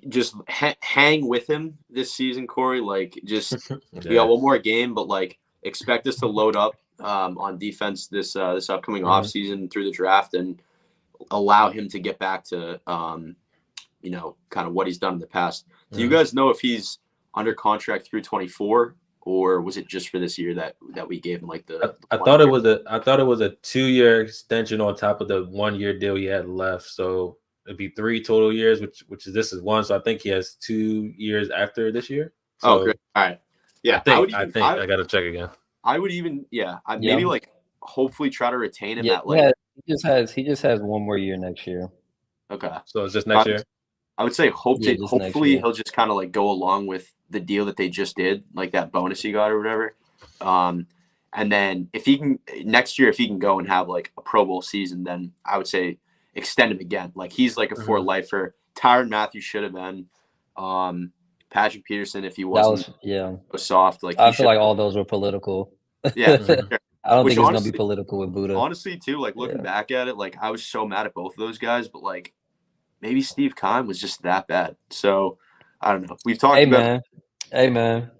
Speaker 2: just hang with him this season, Corey. Like just we got one more game, but like expect us to load up on defense this upcoming offseason through the draft and allow him to get back to kind of what he's done in the past. Do you guys know if he's under contract through 24 or was it just for this year that we gave him like the
Speaker 1: I thought it was a 2-year extension on top of the 1-year deal he had left. So it'd be 3 total years, which is this is 1. So I think he has 2 years after this year. So
Speaker 2: great. All right. Yeah.
Speaker 1: I think I gotta check again.
Speaker 2: I would even maybe like hopefully try to retain him at like
Speaker 3: he just has 1 more year next year.
Speaker 2: Okay.
Speaker 1: So it's just next year.
Speaker 2: I would say hopefully he'll just kind of like go along with the deal that they just did, like that bonus he got or whatever. And then if he can next year, if he can go and have like a Pro Bowl season, then I would say extend him again. Like he's like a for lifer. Tyrann Mathieu should have been. Patrick Peterson, if he wasn't was soft. Like
Speaker 3: I feel like all those were political.
Speaker 2: Yeah, for sure.
Speaker 3: I don't think it's gonna be political with Buddha.
Speaker 2: Honestly, too, like looking back at it, like I was so mad at both of those guys, but like maybe Steve Keim was just that bad. So I don't know. We've talked about
Speaker 3: Hey man.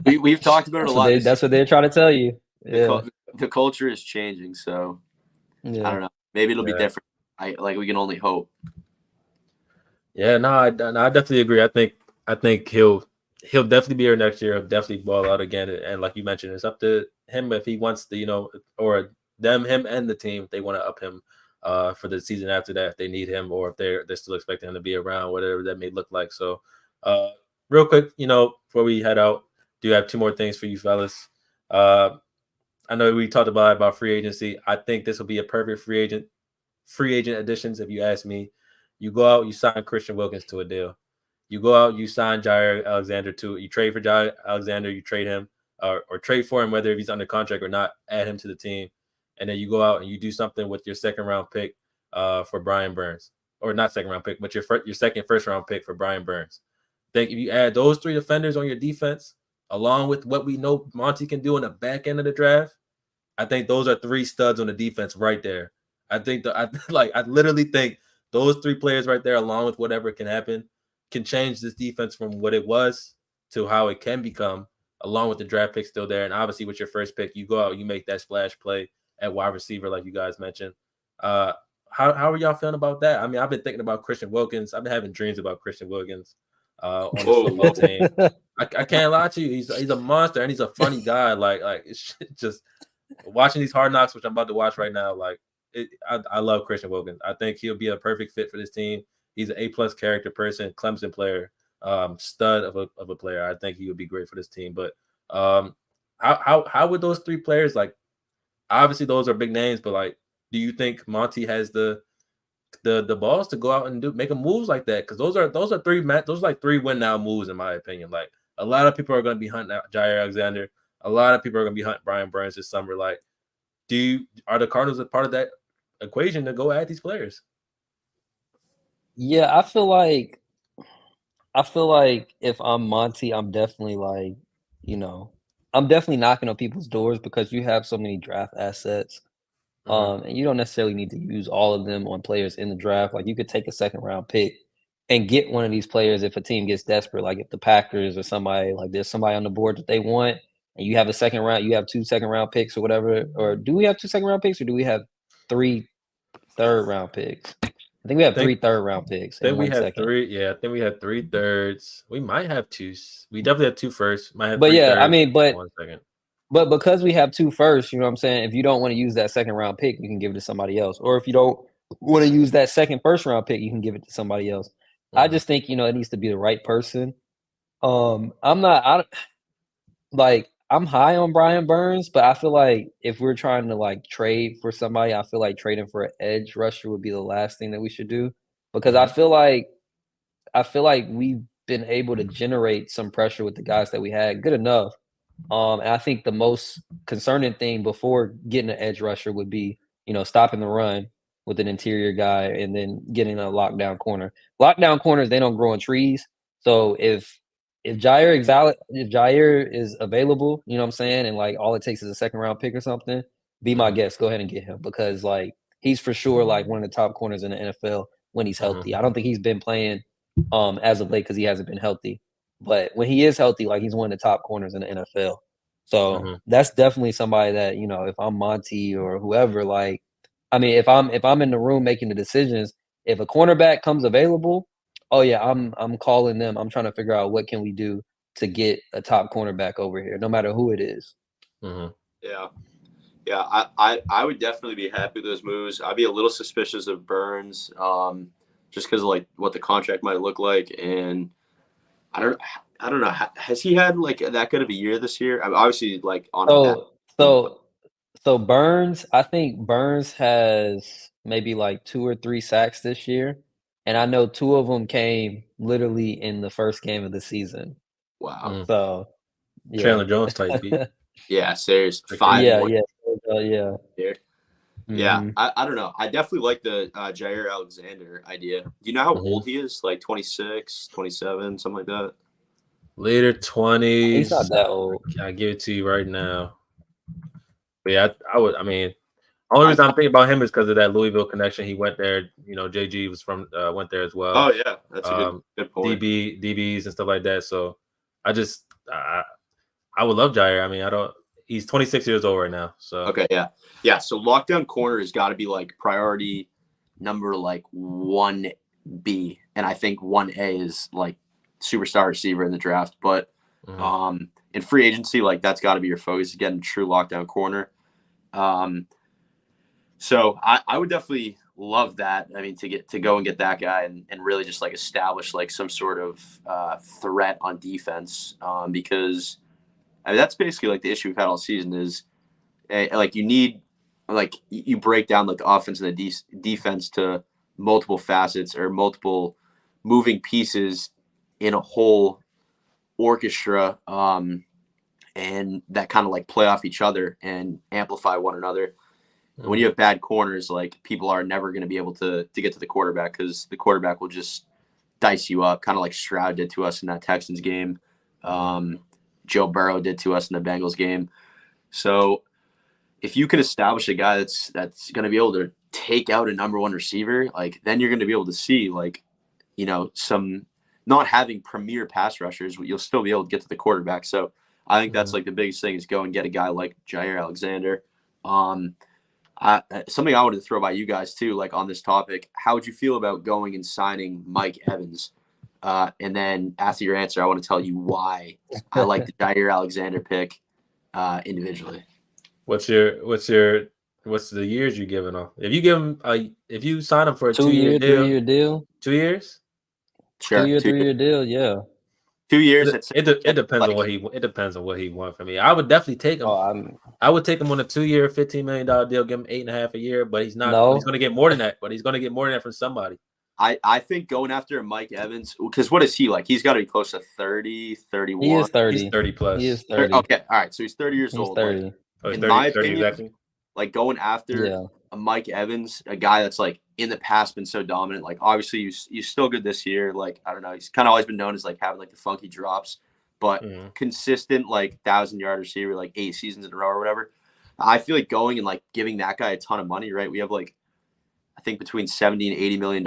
Speaker 2: We've talked about it a lot.
Speaker 3: That's what they're trying to tell you.
Speaker 2: The culture is changing, so I don't know. Maybe it'll be different. We can only hope.
Speaker 1: Yeah, no, I definitely agree. I think he'll definitely be here next year. He'll definitely ball out again. And like you mentioned, it's up to him if he wants to, or him and the team, they want to up him for the season after that if they need him or if they're still expecting him to be around, whatever that may look like. So, real quick, before we head out, do have two more things for you fellas. I know we talked about free agency. I think this will be a perfect free agent additions. If you ask me, you go out, you sign Christian Wilkins to a deal. You go out, you sign Jair Alexander you trade for Jair Alexander, you trade him or trade for him, whether if he's under contract or not, add him to the team. And then you go out and you do something with your second round pick for Brian Burns. Or not second round pick, but your second first round pick for Brian Burns. I think if you add those three defenders on your defense, along with what we know Monty can do in the back end of the draft, I think those are three studs on the defense right there. I literally think those three players right there, along with whatever can happen, can change this defense from what it was to how it can become, along with the draft pick still there. And obviously with your first pick, you go out, you make that splash play at wide receiver, like you guys mentioned. How are y'all feeling about that? I mean, I've been thinking about Christian Wilkins. I've been having dreams about Christian Wilkins on the football team. I can't lie to you. He's a monster and he's a funny guy. Like it's just watching these Hard Knocks, which I'm about to watch right now. I love Christian Wilkins. I think he'll be a perfect fit for this team. He's an A+ character person, Clemson player, stud of a player. I think he would be great for this team. But how would those three players, like, obviously those are big names, but like, do you think Monty has the balls to go out and make a moves like that? Because those are three win now moves in my opinion. Like a lot of people are going to be hunting out Jair Alexander. A lot of people are going to be hunting Brian Burns this summer. Like, are the Cardinals a part of that equation to go at these players?
Speaker 3: Yeah, I feel like if I'm Monty, I'm definitely like, I'm definitely knocking on people's doors because you have so many draft assets. And you don't necessarily need to use all of them on players in the draft. Like you could take a second round pick and get one of these players if a team gets desperate. Like if the Packers or somebody, like there's somebody on the board that they want, and you have you have 2 second round picks or whatever. Or do we have 2 second round picks or do we have 3 third round picks? I think we have 3 third round picks and 1 second.
Speaker 1: I think we had 3 thirds. We might have 2. We definitely have 2 firsts. Might have
Speaker 3: But
Speaker 1: 3
Speaker 3: yeah,
Speaker 1: thirds,
Speaker 3: I mean,
Speaker 1: 1 second.
Speaker 3: But because we have 2 firsts, you know what I'm saying? If you don't want to use that second round pick, you can give it to somebody else. Or if you don't want to use that second first round pick, you can give it to somebody else. I just think, it needs to be the right person. I'm high on Brian Burns, but I feel like if we're trying to like trade for somebody, I feel like trading for an edge rusher would be the last thing that we should do. Because I feel like we've been able to generate some pressure with the guys that we had good enough. And I think the most concerning thing before getting an edge rusher would be, stopping the run with an interior guy and then getting a lockdown corner. Lockdown corners, they don't grow on trees. So if Jair is available, you know what I'm saying, and like all it takes is a second round pick or something, be my guest. Go ahead and get him because like he's for sure like one of the top corners in the NFL when he's healthy. I don't think he's been playing as of late because he hasn't been healthy. But when he is healthy, like he's one of the top corners in the NFL. So that's definitely somebody that, if I'm Monty or whoever, like, I mean, if I'm in the room making the decisions, if a cornerback comes available, oh yeah, I'm calling them. I'm trying to figure out what can we do to get a top cornerback over here, no matter who it is.
Speaker 2: Yeah. I would definitely be happy with those moves. I'd be a little suspicious of Burns, just because of like what the contract might look like, and I don't know. Has he had like that good of a year this year? I mean, obviously, like on
Speaker 3: so Burns, I think Burns has maybe like 2 or 3 sacks this year, and I know 2 of them came literally in the first game of the season.
Speaker 2: Wow.
Speaker 3: So yeah.
Speaker 1: Chandler Jones type beat.
Speaker 2: Yeah, serious. 5
Speaker 3: Yeah.
Speaker 2: Yeah, I don't know. I definitely like the Jair Alexander idea. Do you know how old he is? Like 26, 27, something like that?
Speaker 1: Later 20s.
Speaker 3: He's not that old.
Speaker 1: I give it to you right now. But yeah, I mean, only reason I'm thinking about him is because of that Louisville connection. He went there. JG was went there as well.
Speaker 2: Oh yeah, that's a good point.
Speaker 1: DBs and stuff like that. So I would love Jair. I mean, he's 26 years old right now. So
Speaker 2: okay, yeah. So lockdown corner has got to be like priority number like 1B, and I think 1A is like superstar receiver in the draft. But in free agency, like that's got to be your focus, getting a true lockdown corner. So I would definitely love that. I mean, to go and get that guy and really just like establish like some sort of threat on defense, because I mean that's basically like the issue we've had all season is like you need like you break down like the offense and the defense to multiple facets or multiple moving pieces in a whole orchestra, and that kind of like play off each other and amplify one another. And when you have bad corners, like people are never going to be able to get to the quarterback because the quarterback will just dice you up, kind of like Stroud did to us in that Texans game. Joe Burrow did to us in the Bengals game. So if you can establish a guy that's going to be able to take out a number one receiver, like then you're going to be able to see like, you know, some not having premier pass rushers, you'll still be able to get to the quarterback. So I think that's like the biggest thing is go and get a guy like Jair Alexander. Something I wanted to throw by you guys too, like on this topic, how would you feel about going and signing Mike Evans? And then after your answer, I want to tell you why I like the Jair Alexander pick individually.
Speaker 1: What's the years you giving off? If you give him if you sign him for a 2-year deal,
Speaker 3: 3-year deal,
Speaker 1: 2 years,
Speaker 2: sure,
Speaker 3: 3-year deal, yeah.
Speaker 2: 2 years.
Speaker 1: It depends on what he wants from me. I would definitely take him. I would take him on a 2-year, $15 million deal, give him $8.5 a year, but he's not.
Speaker 3: No.
Speaker 1: He's going to get more than that. But he's going to get more than that from somebody.
Speaker 2: I think going after Mike Evans, because what is he like? He's got to be close to 30, 31.
Speaker 3: He is 30.
Speaker 1: He's 30 plus.
Speaker 3: He is 30.
Speaker 2: Okay, all right. So he's 30 years old.
Speaker 3: 30.
Speaker 2: Like,
Speaker 1: Oh,
Speaker 2: in
Speaker 1: 30,
Speaker 2: my
Speaker 1: 30
Speaker 2: opinion,
Speaker 1: exactly.
Speaker 2: like going after a Mike Evans, a guy that's like in the past been so dominant. Like obviously he's still good this year. Like I don't know, he's kind of always been known as like having like the funky drops, but consistent like 1,000-yard receiver like 8 seasons in a row or whatever. I feel like going and like giving that guy a ton of money, right? We have like I think between $70 and $80 million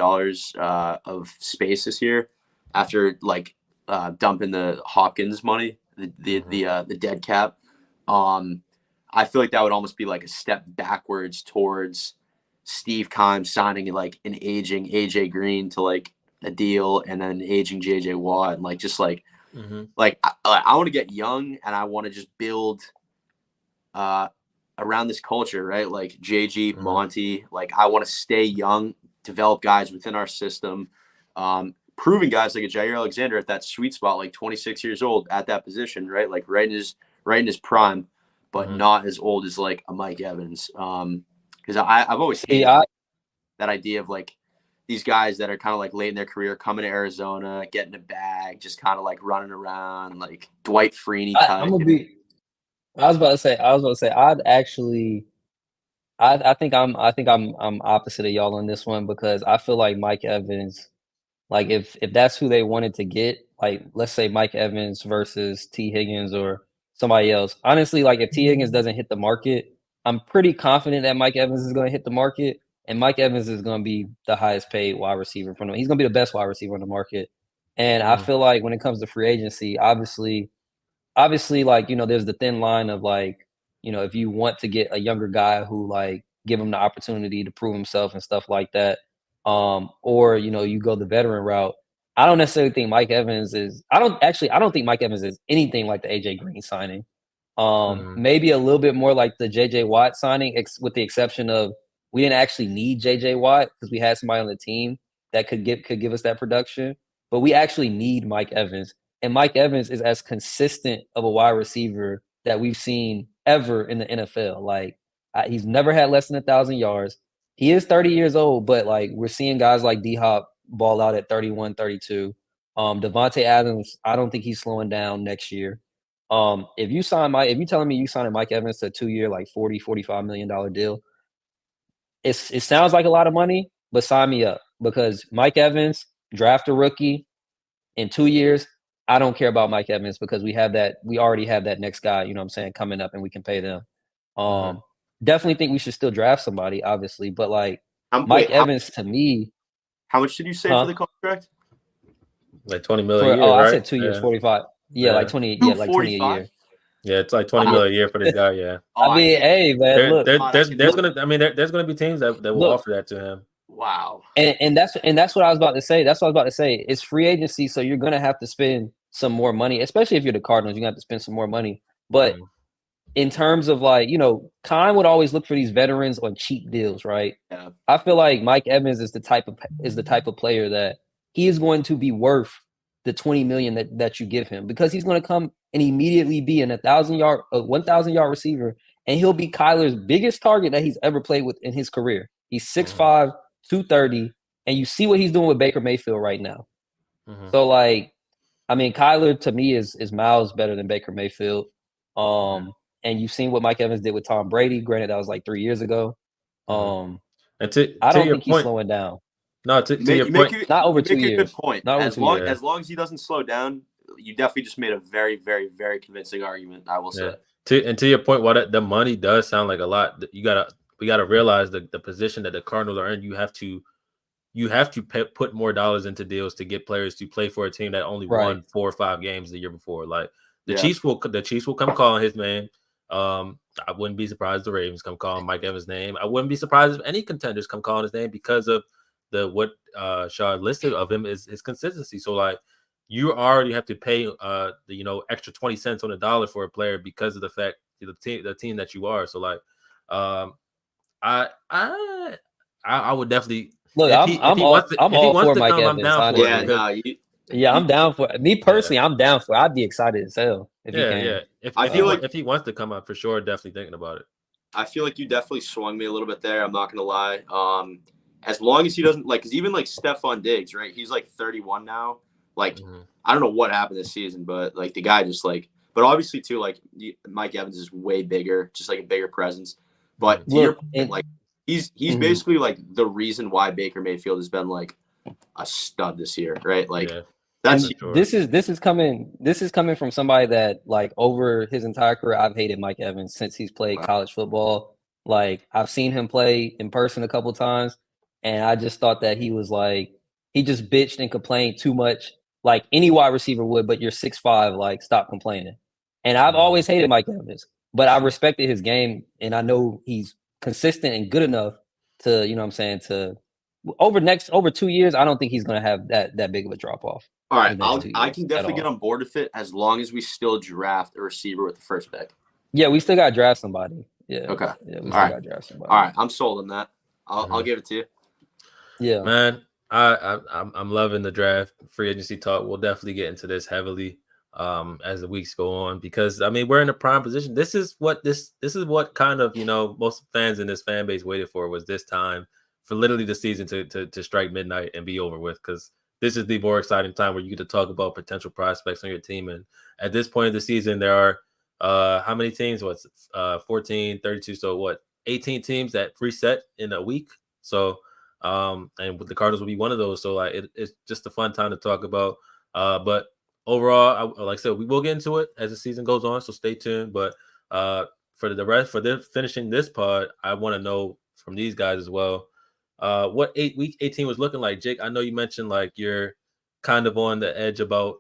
Speaker 2: of space this year after like dumping the Hopkins money, the dead cap. I feel like that would almost be like a step backwards towards Steve Keim signing like an aging AJ Green to like a deal and then aging JJ Watt and like just like like I want to get young and I want to just build around this culture, right? Like JG, Monty, like I want to stay young, develop guys within our system, proving guys like a Jair Alexander at that sweet spot, like 26 years old at that position, right? Like right in his prime, but not as old as like a Mike Evans. Because I've always hated that idea of like these guys that are kind of like late in their career coming to Arizona, getting a bag, just kind of like running around, like Dwight Freeney type.
Speaker 3: I was about to say, I think I'm opposite of y'all on this one because I feel like Mike Evans, like if that's who they wanted to get, like let's say Mike Evans versus T. Higgins or somebody else. Honestly, like if T. Higgins doesn't hit the market, I'm pretty confident that Mike Evans is going to hit the market, and Mike Evans is going to be the highest paid wide receiver from them. He's going to be the best wide receiver on the market. And I feel like when it comes to free agency, obviously, like, you know, there's the thin line of like, you know, if you want to get a younger guy who like give him the opportunity to prove himself and stuff like that, or, you know, you go the veteran route. I don't necessarily think Mike Evans is, I don't think Mike Evans is anything like the AJ Green signing. Maybe a little bit more like the JJ Watt signing, with the exception of we didn't actually need JJ Watt because we had somebody on the team that could give us that production, but we actually need Mike Evans. And Mike Evans is as consistent of a wide receiver that we've seen ever in the NFL. Like he's never had less than 1,000 yards. He is 30 years old, but like we're seeing guys like D-Hop ball out at 31, 32. Devontae Adams, I don't think he's slowing down next year. If you're telling me you signed Mike Evans to a 2-year, like $40-45 million deal, it sounds like a lot of money, but sign me up because Mike Evans, draft a rookie in 2 years. I don't care about Mike Evans because we already have that next guy, you know what I'm saying, coming up and we can pay them. Definitely think we should still draft somebody, obviously, but like Evans to me.
Speaker 2: How much did you say for the contract?
Speaker 1: Like 20 million a year,
Speaker 3: right?
Speaker 1: I
Speaker 3: said 2 years, 45. Yeah, like 20. Yeah, like 20 a year.
Speaker 1: Yeah, it's like 20 million a year for this guy. Yeah.
Speaker 3: I mean, hey man, look,
Speaker 1: there's gonna be teams that will offer that to him.
Speaker 2: Wow.
Speaker 3: And that's what I was about to say. It's free agency, so you're gonna have to spend some more money, especially if you're the Cardinals. You're gonna have to spend some more money. But in terms of like, Khan would always look for these veterans on cheap deals, right?
Speaker 2: Yeah.
Speaker 3: I feel like Mike Evans is the type of player that he is going to be worth the 20 million that you give him, because he's going to come and immediately be an 1,000 yard receiver, and he'll be Kyler's biggest target that he's ever played with in his career. He's 6'5", 230, and you see what he's doing with Baker Mayfield right now. So like, I mean, Kyler to me is miles better than Baker Mayfield. And you've seen what Mike Evans did with Tom Brady. Granted, that was like 3 years ago.
Speaker 1: And
Speaker 3: I
Speaker 1: to
Speaker 3: don't
Speaker 1: your
Speaker 3: think he's
Speaker 1: point,
Speaker 3: slowing down.
Speaker 1: no, to your point,
Speaker 3: Not over
Speaker 2: you
Speaker 3: 2
Speaker 2: make a good
Speaker 3: years.
Speaker 2: point.
Speaker 3: Not over
Speaker 2: As
Speaker 3: 2
Speaker 2: long
Speaker 3: years.
Speaker 2: as long as he doesn't slow down, you definitely just made a very, very, very convincing argument, I will say.
Speaker 1: To your point, while the money does sound like a lot, we gotta realize the position that the Cardinals are in. You have to put more dollars into deals to get players to play for a team that only won 4 or 5 games the year before. Like the Chiefs will come calling his name. I wouldn't be surprised if the Ravens come calling Mike Evans' name. I wouldn't be surprised if any contenders come calling his name because of what Shaw listed of him is his consistency. So like you already have to pay the extra 20 cents on the dollar for a player because of the fact the team that you are. So like I would definitely
Speaker 3: look.
Speaker 1: if he wants to
Speaker 3: Mike
Speaker 1: come,
Speaker 3: Evans.
Speaker 1: I'm down for it.
Speaker 3: Yeah, I'm down for it. Me personally, I'm down for it. I'd be excited as hell if he came.
Speaker 1: Yeah. If he wants to come up, for sure, definitely thinking about it.
Speaker 2: I feel like you definitely swung me a little bit there. I'm not gonna lie. As long as he doesn't because even like Stephon Diggs, right? He's like 31 now. Like I don't know what happened this season, but like the guy just like. But obviously too, like Mike Evans is way bigger, just like a bigger presence. But to your point, like he's basically like the reason why Baker Mayfield has been like a stud this year, right? Like that's
Speaker 3: this is coming from somebody that like over his entire career, I've hated Mike Evans since he's played college football. Like I've seen him play in person a couple times, and I just thought that he was like he just bitched and complained too much, like any wide receiver would. But you're 6'5", like stop complaining. And I've always hated Mike Evans, but I respected his game, and I know he's consistent and good enough to, you know what I'm saying, to over 2 years, I don't think he's going to have that big of a drop off.
Speaker 2: All right, I can definitely get on board with it as long as we still draft a receiver with the first pick.
Speaker 3: Yeah, we still got to draft somebody. Yeah.
Speaker 2: Okay.
Speaker 3: Yeah, we still got to draft somebody.
Speaker 2: All right, I'm sold on that. I'll give it to you.
Speaker 3: Yeah,
Speaker 1: man. I'm loving the draft free agency talk. We'll definitely get into this heavily as the weeks go on, because I mean we're in a prime position. This is what kind of most fans in this fan base waited for, was this time for literally the season to strike midnight and be over with, because this is the more exciting time where you get to talk about potential prospects on your team. And at this point of the season, there are how many teams? 14, 32. So what? 18 teams that reset in a week. So and the Cardinals will be one of those. So like it's just a fun time to talk about. But overall, like I said, we will get into it as the season goes on. So stay tuned. But for them finishing this pod, I want to know from these guys as well. What week 18 was looking like, Jake. I know you mentioned like you're kind of on the edge about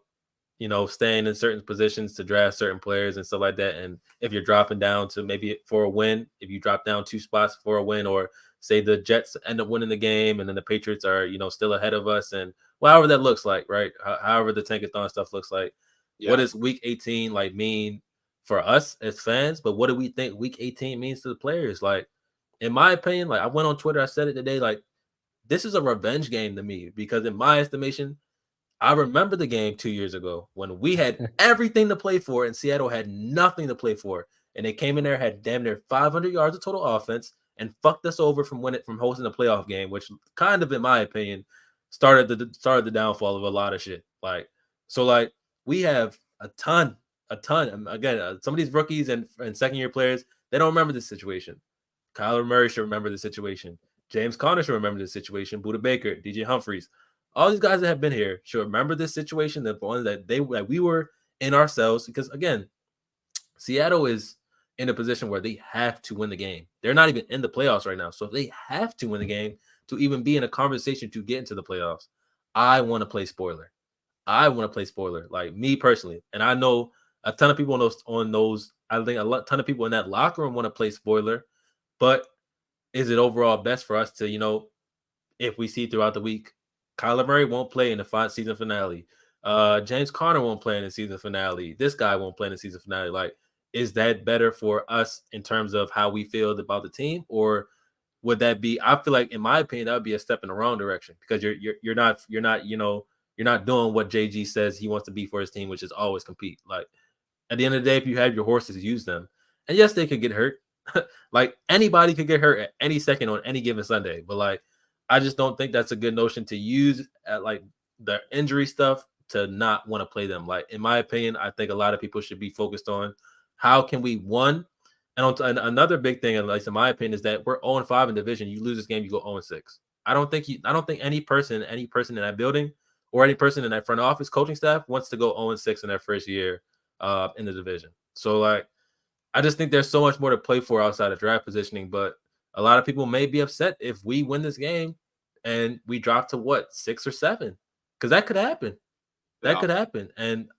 Speaker 1: staying in certain positions to draft certain players and stuff like that. And if you're dropping down to maybe for a win, if you drop down 2 spots for a win, or say the Jets end up winning the game and then the Patriots are still ahead of us, and however that looks like, right? However the tankathon stuff looks like. Yeah. What does week 18 like mean for us as fans? But what do we think week 18 means to the players? Like, in my opinion, like I went on Twitter, I said it today, like this is a revenge game to me, because in my estimation, I remember the game 2 years ago when we had everything to play for and Seattle had nothing to play for. And they came in there, had damn near 500 yards of total offense, and fucked us over from hosting a playoff game, which kind of, in my opinion, started the downfall of a lot of shit. Like, so like we have a ton. Again, some of these rookies and second-year players, they don't remember this situation. Kyler Murray should remember the situation. James Conner should remember the situation. Budda Baker, DJ Humphries. All these guys that have been here should remember this situation, the one that we were in ourselves, because again, Seattle is in a position where they have to win the game. They're not even in the playoffs right now, so they have to win the game to even be in a conversation to get into the playoffs. I want to play spoiler. Like me personally, and I know a ton of people on those. I think ton of people in that locker room want to play spoiler, but is it overall best for us to if we see throughout the week? Kyler Murray won't play in the season finale. James Conner won't play in the season finale. This guy won't play in the season finale. Like, is that better for us in terms of how we feel about the team, or would that be? I feel like, in my opinion, that would be a step in the wrong direction, because you're not doing what JG says he wants to be for his team, which is always compete. Like, at the end of the day, if you have your horses, use them. And yes, they could get hurt. Like, anybody could get hurt at any second on any given Sunday. But like, I just don't think that's a good notion to use at like the injury stuff to not want to play them. Like, in my opinion, I think a lot of people should be focused on how can we and another big thing, at least in my opinion, is that we're 0-5 in division. You lose this game, you go 0-6. I don't think any person in that building or any person in that front office coaching staff wants to go 0-6 in their first year in the division. So like, I just think there's so much more to play for outside of draft positioning. But a lot of people may be upset if we win this game and we drop to what, 6 or 7, because that could happen. That could happen. And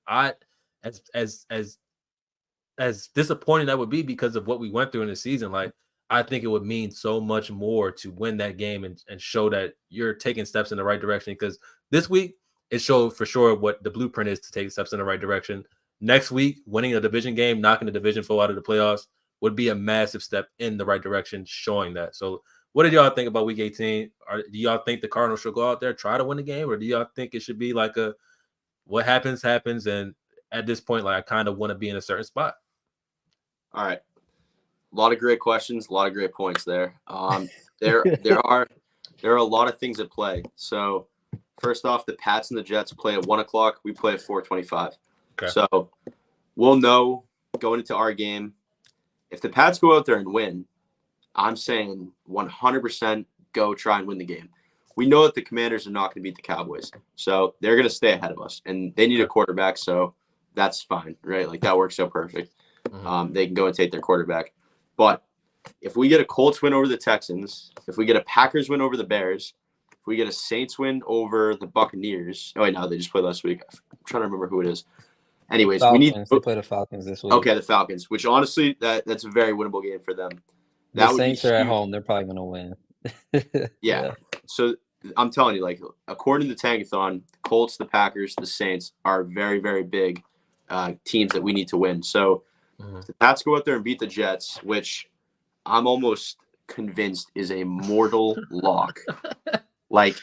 Speaker 1: as disappointing that would be because of what we went through in the season, like, I think it would mean so much more to win that game and show that you're taking steps in the right direction. Because this week, it showed for sure what the blueprint is to take steps in the right direction. Next week, winning a division game, knocking the division foe out of the playoffs would be a massive step in the right direction, showing that. So what did y'all think about week 18? Do y'all think the Cardinals should go out there, try to win the game? Or do y'all think it should be like what happens, and at this point, like, I kind of want to be in a certain spot?
Speaker 2: All right. A lot of great questions, a lot of great points there. There are a lot of things at play. So first off, the Pats and the Jets play at 1 o'clock. We play at 4:25.
Speaker 1: Okay.
Speaker 2: So we'll know going into our game. If the Pats go out there and win, I'm saying 100% go try and win the game. We know that the Commanders are not going to beat the Cowboys, so they're going to stay ahead of us, and they need a quarterback, so that's fine, right? Like, that works so perfect. They can go and take their quarterback. But if we get a Colts win over the Texans, if we get a Packers win over the Bears, if we get a Saints win over the Buccaneers – oh, wait, no, they just played last week. I'm trying to remember who it is. Anyways,
Speaker 3: Falcons. They play the Falcons this week.
Speaker 2: Okay, the Falcons, which honestly, that's a very winnable game for them.
Speaker 3: The Saints are at home. They're probably going to win.
Speaker 2: Yeah. So I'm telling you, like, according to Tankathon, the Colts, the Packers, the Saints are very, very big teams that we need to win. So if the Pats go out there and beat the Jets, which I'm almost convinced is a mortal lock. Like,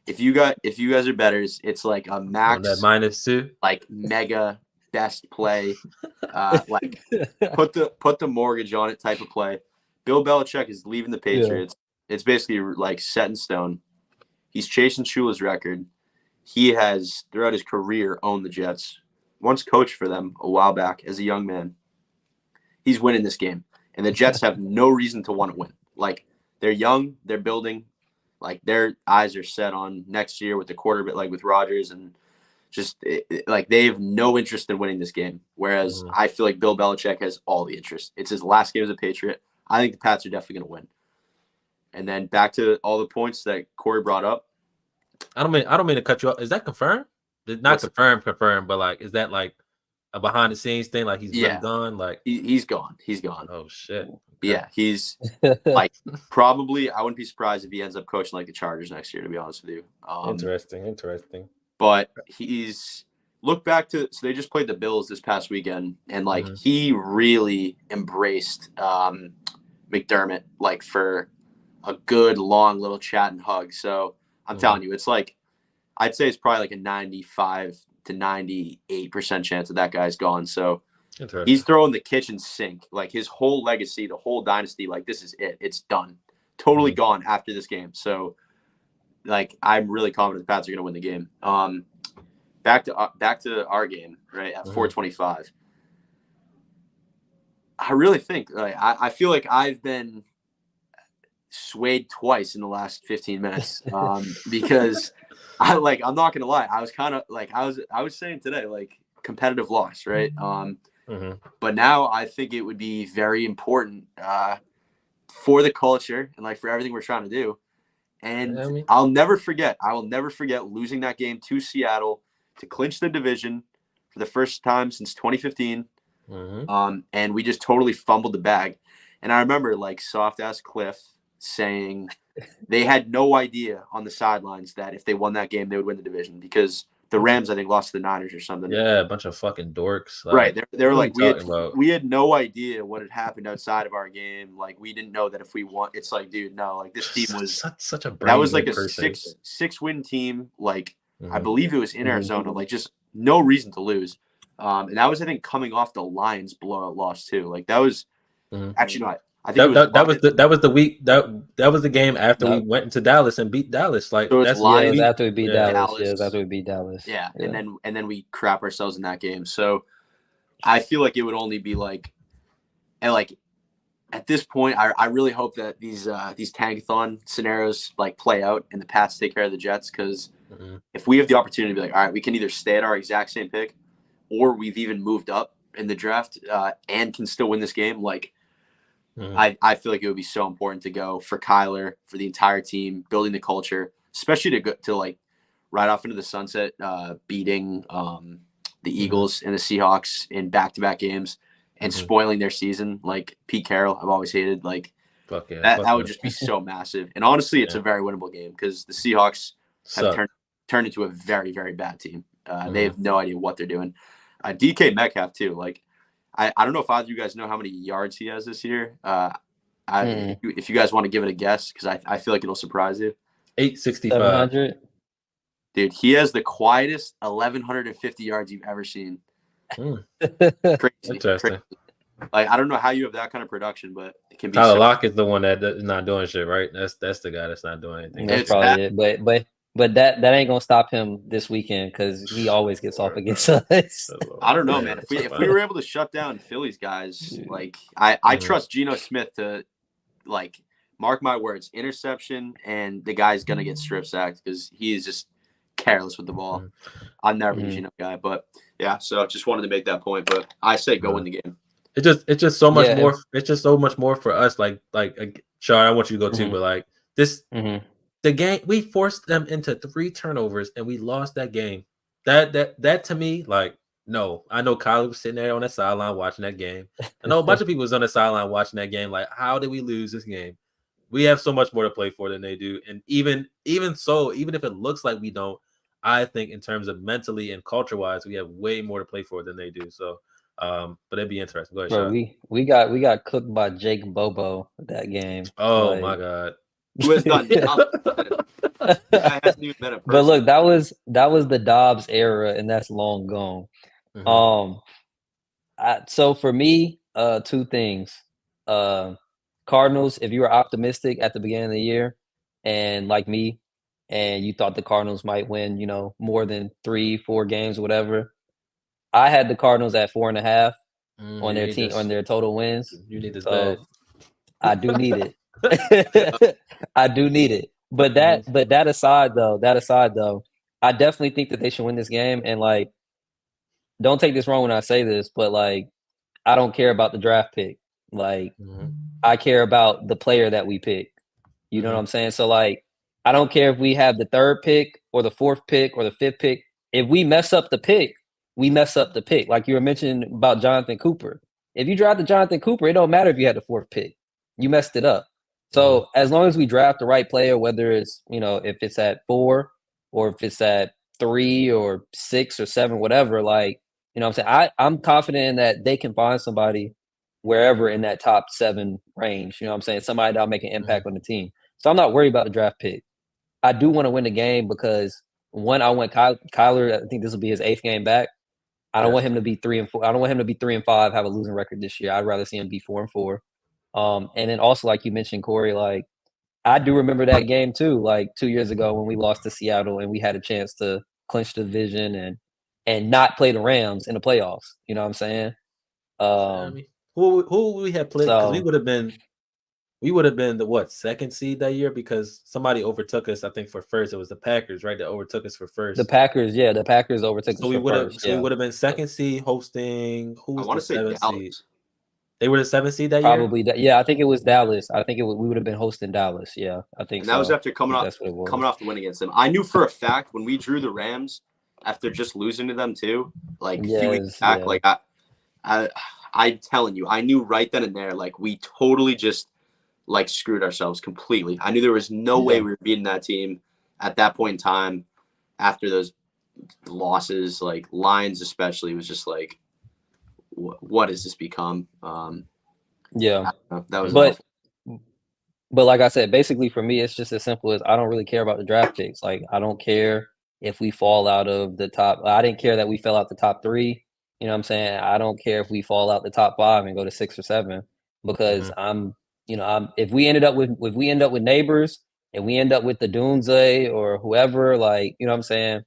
Speaker 2: if you guys are bettors, it's like a max
Speaker 1: that -2,
Speaker 2: like mega best play, like put the mortgage on it type of play. Bill Belichick is leaving the Patriots. Yeah. It's basically like set in stone. He's chasing Shula's record. He has, throughout his career, owned the Jets. Once coached for them a while back as a young man. He's winning this game. And the Jets have no reason to want to win. Like, they're young, they're building. Like, their eyes are set on next year with the quarterback, like with Rodgers, and just like they have no interest in winning this game. Whereas I feel like Bill Belichick has all the interest. It's his last game as a Patriot. I think the Pats are definitely going to win. And then back to all the points that Corey brought up.
Speaker 1: I don't mean to cut you off. Is that confirmed? Not confirmed, but like, is that like a behind the scenes thing? Like, he's really gone? Like,
Speaker 2: he's gone. He's gone.
Speaker 1: Oh shit. Okay.
Speaker 2: Yeah, he's like, probably, I wouldn't be surprised if he ends up coaching like the Chargers next year, to be honest with you.
Speaker 1: Interesting.
Speaker 2: But look back to, so they just played the Bills this past weekend, and like he really embraced McDermott, like, for a good long little chat and hug. So I'm telling you, it's like, I'd say it's probably like a 95 to 98% chance that guy's gone. So he's throwing the kitchen sink, like his whole legacy, the whole dynasty. Like, this is it. It's done. Totally gone after this game. So, like, I'm really confident the Pats are going to win the game. Back to our game, right, at 4:25. I really think, like, I feel like I've been swayed twice in the last 15 minutes because I'm not gonna lie, I was kind of like, I was saying today, like, competitive loss, right? But now I think it would be very important for the culture and, like, for everything we're trying to do. And I will never forget losing that game to Seattle to clinch the division for the first time since 2015. And we just totally fumbled the bag. And I remember, like, soft ass Cliff saying they had no idea on the sidelines that if they won that game, they would win the division, because the Rams, I think, lost to the Niners or something.
Speaker 1: Yeah, a bunch of fucking dorks. Like,
Speaker 2: Right. They were like,
Speaker 1: about?
Speaker 2: we had no idea what had happened outside of our game. Like, we didn't know that if we won, it's like, dude, no, like this team was
Speaker 1: such a
Speaker 2: that was like
Speaker 1: brain
Speaker 2: a
Speaker 1: per se.
Speaker 2: six win team. Like, I
Speaker 1: Mhm.
Speaker 2: believe it was in Arizona. Like, just no reason to lose. And that was, I think, coming off the Lions blowout loss too. Like, that was actually not. I think
Speaker 1: that was the week that was the game after we
Speaker 3: Nope.
Speaker 1: went into Dallas and beat Dallas. Like,
Speaker 2: So it's
Speaker 1: that's
Speaker 3: Yeah, it was
Speaker 2: Lions,
Speaker 3: after we beat
Speaker 1: Yeah.
Speaker 3: Dallas. Yeah, it was after we beat Dallas.
Speaker 2: yeah, and then we crap ourselves in that game. So I feel like it would only be like, and like at this point, I really hope that these tankathon scenarios like play out and the Pats take care of the Jets, because if we have the opportunity to be like, all right, we can either stay at our exact same pick, or we've even moved up in the draft and can still win this game. Like, I feel like it would be so important to go for Kyler, for the entire team, building the culture, especially to go to like right off into the sunset, beating the Eagles and the Seahawks in back-to-back games and spoiling their season. Like Pete Carroll, I've always hated. Like,
Speaker 1: fuck yeah,
Speaker 2: that would just be so massive. And honestly, it's a very winnable game because the Seahawks have turned into a very, very bad team. They have no idea what they're doing. DK Metcalf too. Like, I don't know if either of you guys know how many yards he has this year. If you guys want to give it a guess, because I feel like it'll surprise you.
Speaker 1: 865.
Speaker 3: 700.
Speaker 2: Dude, he has the quietest 1,150 yards you've ever seen. Crazy.
Speaker 1: Interesting.
Speaker 2: Like, I don't know how you have that kind of production, but it can be.
Speaker 1: Tyler Lockett's the one that is not doing shit, right? That's the guy that's not doing anything.
Speaker 3: That's probably it. But that ain't gonna stop him this weekend because he always gets off against us.
Speaker 2: I don't know, man. If we were able to shut down Philly's guys, like I trust Geno Smith to, like, mark my words, interception, and the guy's gonna get strip sacked because he is just careless with the ball. I've never been a Geno guy, but yeah. So just wanted to make that point. But I say go win the game.
Speaker 1: It's just so much more. It's just so much more for us. Like Sean, I want you to go too, but like this. The game, we forced them into 3 turnovers and we lost that game. That to me, like, no. I know Kyler was sitting there on the sideline watching that game. I know a bunch of people was on the sideline watching that game. Like, how did we lose this game? We have so much more to play for than they do. And even so, even if it looks like we don't, I think in terms of mentally and culture-wise, we have way more to play for than they do. So, but it'd be interesting. Go ahead,
Speaker 3: Bro,
Speaker 1: Sean.
Speaker 3: we got cooked by Jake Bobo that game.
Speaker 2: Oh,
Speaker 1: my God.
Speaker 2: Who has done hasn't even been a person.
Speaker 3: But look, that was the Dobbs era, and that's long gone. So for me, 2 things. Cardinals, if you were optimistic at the beginning of the year, and like me, and you thought the Cardinals might win, more than 3-4 games, whatever, I had the Cardinals at 4.5 on their team on their total wins.
Speaker 1: You need this
Speaker 3: so
Speaker 1: bag.
Speaker 3: I do need it. I do need it. But that aside though, I definitely think that they should win this game. And like, don't take this wrong when I say this, but like, I don't care about the draft pick. Like, I care about the player that we pick. You know what I'm saying? So like, I don't care if we have the 3rd pick or the 4th pick or the 5th pick. If we mess up the pick, we mess up the pick. Like you were mentioning about Jonathan Cooper. If you drafted Jonathan Cooper, it don't matter if you had the 4th pick. You messed it up. So as long as we draft the right player, whether it's, if it's at 4 or if it's at 3 or 6 or 7, whatever, like, I'm saying, I'm confident in that they can find somebody wherever in that top 7 range. You know what I'm saying? Somebody that'll make an impact on the team. So I'm not worried about the draft pick. I do want to win the game because, one, I want Kyler, I think this will be his 8th game back. I don't want him to be 3-4. I don't want him to be 3-5, have a losing record this year. I'd rather see him be 4-4. And then also, like you mentioned, Corey, like, I do remember that game too, like 2 years ago when we lost to Seattle and we had a chance to clinch the division and not play the Rams in the playoffs. You know what I'm saying?
Speaker 1: Who we had played, because we would have been the 2nd seed that year, because somebody overtook us. I think for first, it was the Packers, right? That overtook us for first.
Speaker 3: The Packers overtook us for first.
Speaker 1: So we would have been 2nd seed hosting. Who was
Speaker 2: the 7th
Speaker 1: seed? They were the 7th seed that
Speaker 3: year? Probably.
Speaker 1: Yeah,
Speaker 3: I think it was Dallas. I think we would have been hosting Dallas. Yeah, I think.
Speaker 2: And that was after coming off the win against them. I knew for a fact when we drew the Rams after just losing to them too, like a few weeks back, like I'm telling you, I knew right then and there, like we totally just like screwed ourselves completely. I knew there was no way we were beating that team at that point in time after those losses, like Lions especially, was just like, what has this become?
Speaker 3: Yeah,
Speaker 2: That was
Speaker 3: but
Speaker 2: awful.
Speaker 3: like I said, basically for me, it's just as simple as I don't really care about the draft picks. Like I don't care if we fall out of the top. I didn't care that we fell out the top 3. You know what I'm saying? I don't care if we fall out the top 5 and go to 6 or 7 because I'm if we end up with neighbors and we end up with the Dunze or whoever, like, you know what I'm saying?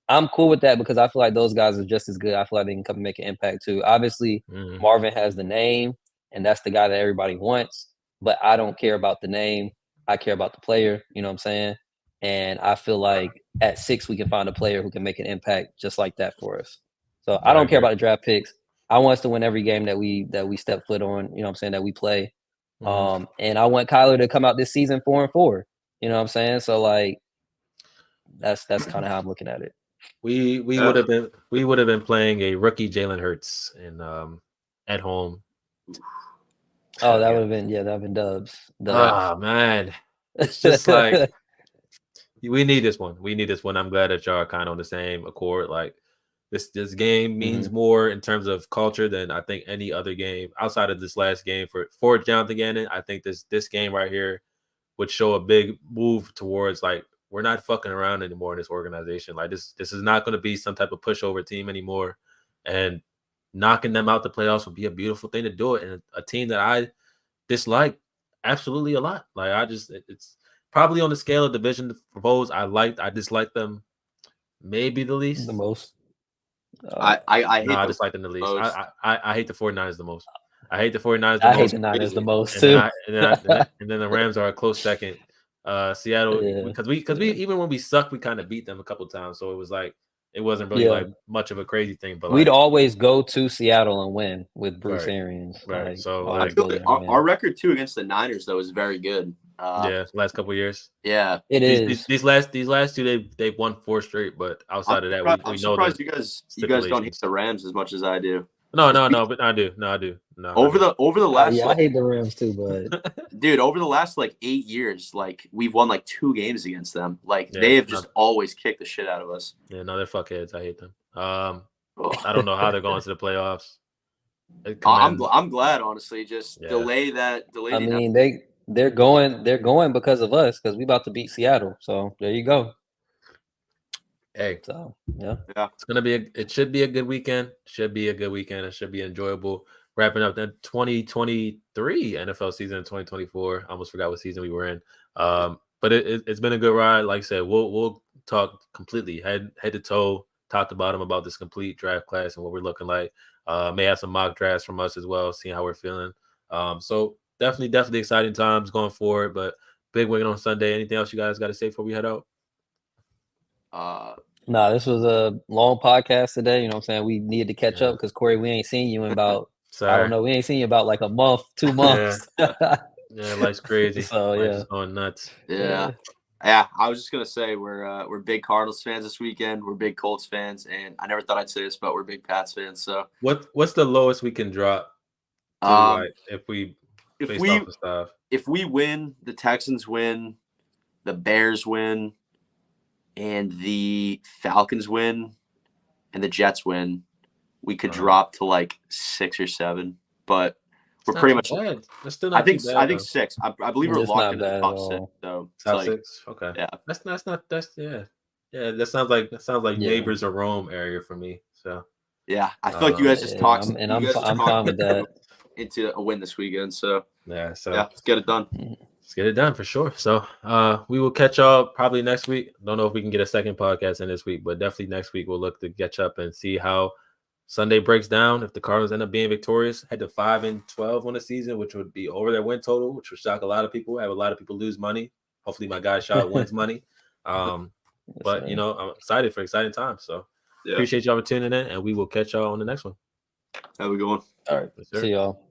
Speaker 3: I'm cool with that because I feel like those guys are just as good. I feel like they can come and make an impact too. Obviously, Marvin has the name, and that's the guy that everybody wants. But I don't care about the name. I care about the player. You know what I'm saying? And I feel like at 6 we can find a player who can make an impact just like that for us. So I
Speaker 1: I
Speaker 3: don't care
Speaker 1: agree.
Speaker 3: about the draft picks. I want us to win every game that we step foot on. You know what I'm saying? That we play. And I want Kyler to come out this season 4-4. You know what I'm saying? So like that's kind of how I'm looking at it.
Speaker 1: We would have been playing a rookie Jalen Hurts in at home.
Speaker 3: Oh, that would have been that would have been dubs.
Speaker 1: Ah man, it's just like we need this one. We need this one. I'm glad that y'all are kind of on the same accord. Like this game means more in terms of culture than I think any other game outside of this last game for Jonathan Gannon. I think this game right here would show a big move towards like we're not fucking around anymore in this organization. Like this is not going to be some type of pushover team anymore, and knocking them out the playoffs would be a beautiful thing to do it. And a team that I dislike absolutely a lot. Like it's probably on the scale of division foes. I dislike them maybe the least.
Speaker 3: The most.
Speaker 2: I hate
Speaker 1: No, I
Speaker 2: them
Speaker 1: dislike them the least.
Speaker 2: most.
Speaker 1: I hate the 49ers the most. I hate the 49ers the
Speaker 3: I hate
Speaker 1: most.
Speaker 3: the Niners the most
Speaker 1: And then
Speaker 3: too.
Speaker 1: and then the Rams are a close second. Seattle,
Speaker 3: Yeah.
Speaker 1: because we even when we sucked, we kind of beat them a couple times. So it was like it wasn't really
Speaker 3: Yeah.
Speaker 1: like much of a crazy thing. But
Speaker 3: We'd
Speaker 1: like
Speaker 3: always go to Seattle and win with Bruce
Speaker 1: right,
Speaker 3: Arians.
Speaker 1: right.
Speaker 3: Like
Speaker 1: So
Speaker 3: always
Speaker 1: like
Speaker 3: go there and
Speaker 2: Our,
Speaker 3: win.
Speaker 2: our record too against the Niners though is very good.
Speaker 1: yeah, last couple of years.
Speaker 2: Yeah,
Speaker 3: It is.
Speaker 1: These last two they've won 4 straight, but outside of that
Speaker 2: I'm
Speaker 1: we know the
Speaker 2: surprised you guys don't hate
Speaker 1: stipulations.
Speaker 2: the Rams as much as I do.
Speaker 1: No, but I do. No, I do. No, I
Speaker 2: Over
Speaker 1: do.
Speaker 2: the last
Speaker 3: Yeah, I hate the Rams too, but
Speaker 2: dude, over the last like 8 years, like we've won like 2 games against them. Like
Speaker 1: Yeah,
Speaker 2: they have
Speaker 1: no,
Speaker 2: just always kicked the shit out of us.
Speaker 1: yeah, no, they're fuckheads. I hate them. I
Speaker 2: Ugh.
Speaker 1: don't know how they're going to the playoffs. It
Speaker 2: I'm
Speaker 1: commend,
Speaker 2: I'm glad honestly. Just
Speaker 1: yeah.
Speaker 2: delay
Speaker 3: I
Speaker 2: the
Speaker 3: mean they're going because of us because we about to beat Seattle. So there you go.
Speaker 1: Hey,
Speaker 3: So yeah.
Speaker 2: yeah.
Speaker 1: it should be a good weekend. Should be a good weekend. It should be enjoyable. Wrapping up the 2023 NFL season in 2024. I almost forgot what season we were in. But it's been a good ride. Like I said, we'll talk completely head to toe, top to bottom about this complete draft class and what we're looking like. May have some mock drafts from us as well, seeing how we're feeling. So definitely exciting times going forward. But big win on Sunday. Anything else you guys got to say before we head out?
Speaker 3: Nah, this was a long podcast today. You know what I'm saying? We needed to catch up because Corey, we ain't seen you in about I don't
Speaker 1: Sorry.
Speaker 3: know, we ain't seen you about like a month, 2
Speaker 1: Yeah.
Speaker 3: months.
Speaker 1: Yeah, life's crazy.
Speaker 3: So
Speaker 1: Life's
Speaker 3: yeah.
Speaker 1: just going nuts.
Speaker 2: Yeah. Yeah, I was just gonna say we're big Cardinals fans this weekend. We're big Colts fans, and I never thought I'd say this, but we're big Pats fans. So
Speaker 1: What's the lowest we can drop to like if we based off of stuff?
Speaker 2: if we win, the Texans win, the Bears win, and the Falcons win, and the Jets win, we could drop to like 6 or 7. But we're pretty much.
Speaker 1: Bad. That's still not too bad.
Speaker 2: I think 6. I believe we're
Speaker 3: It's
Speaker 2: locked
Speaker 3: not
Speaker 2: into the
Speaker 3: bad at
Speaker 2: top 6.
Speaker 3: all.
Speaker 2: So it's
Speaker 1: top
Speaker 2: like
Speaker 1: 6. Okay.
Speaker 2: yeah.
Speaker 1: That's not yeah. That sounds like
Speaker 3: Yeah.
Speaker 1: neighbors or Rome area for me. So
Speaker 2: Yeah, I feel like you guys just talked.
Speaker 3: I'm fine with that.
Speaker 2: Into a win this weekend. So
Speaker 1: yeah. So
Speaker 2: yeah, let's get it done.
Speaker 1: let's get it done for sure. So we will catch y'all probably next week. Don't know if we can get a second podcast in this week, but definitely next week we'll look to catch up and see how Sunday breaks down. If the Cardinals end up being victorious, head to 5-12 on the season, which would be over their win total, which would shock a lot of people. Have a lot of people lose money. Hopefully my guy Shot wins money. But you know, I'm excited for exciting times. So appreciate y'all for tuning in, and we will catch y'all on the next one.
Speaker 2: Have a good one.
Speaker 3: All right. See y'all.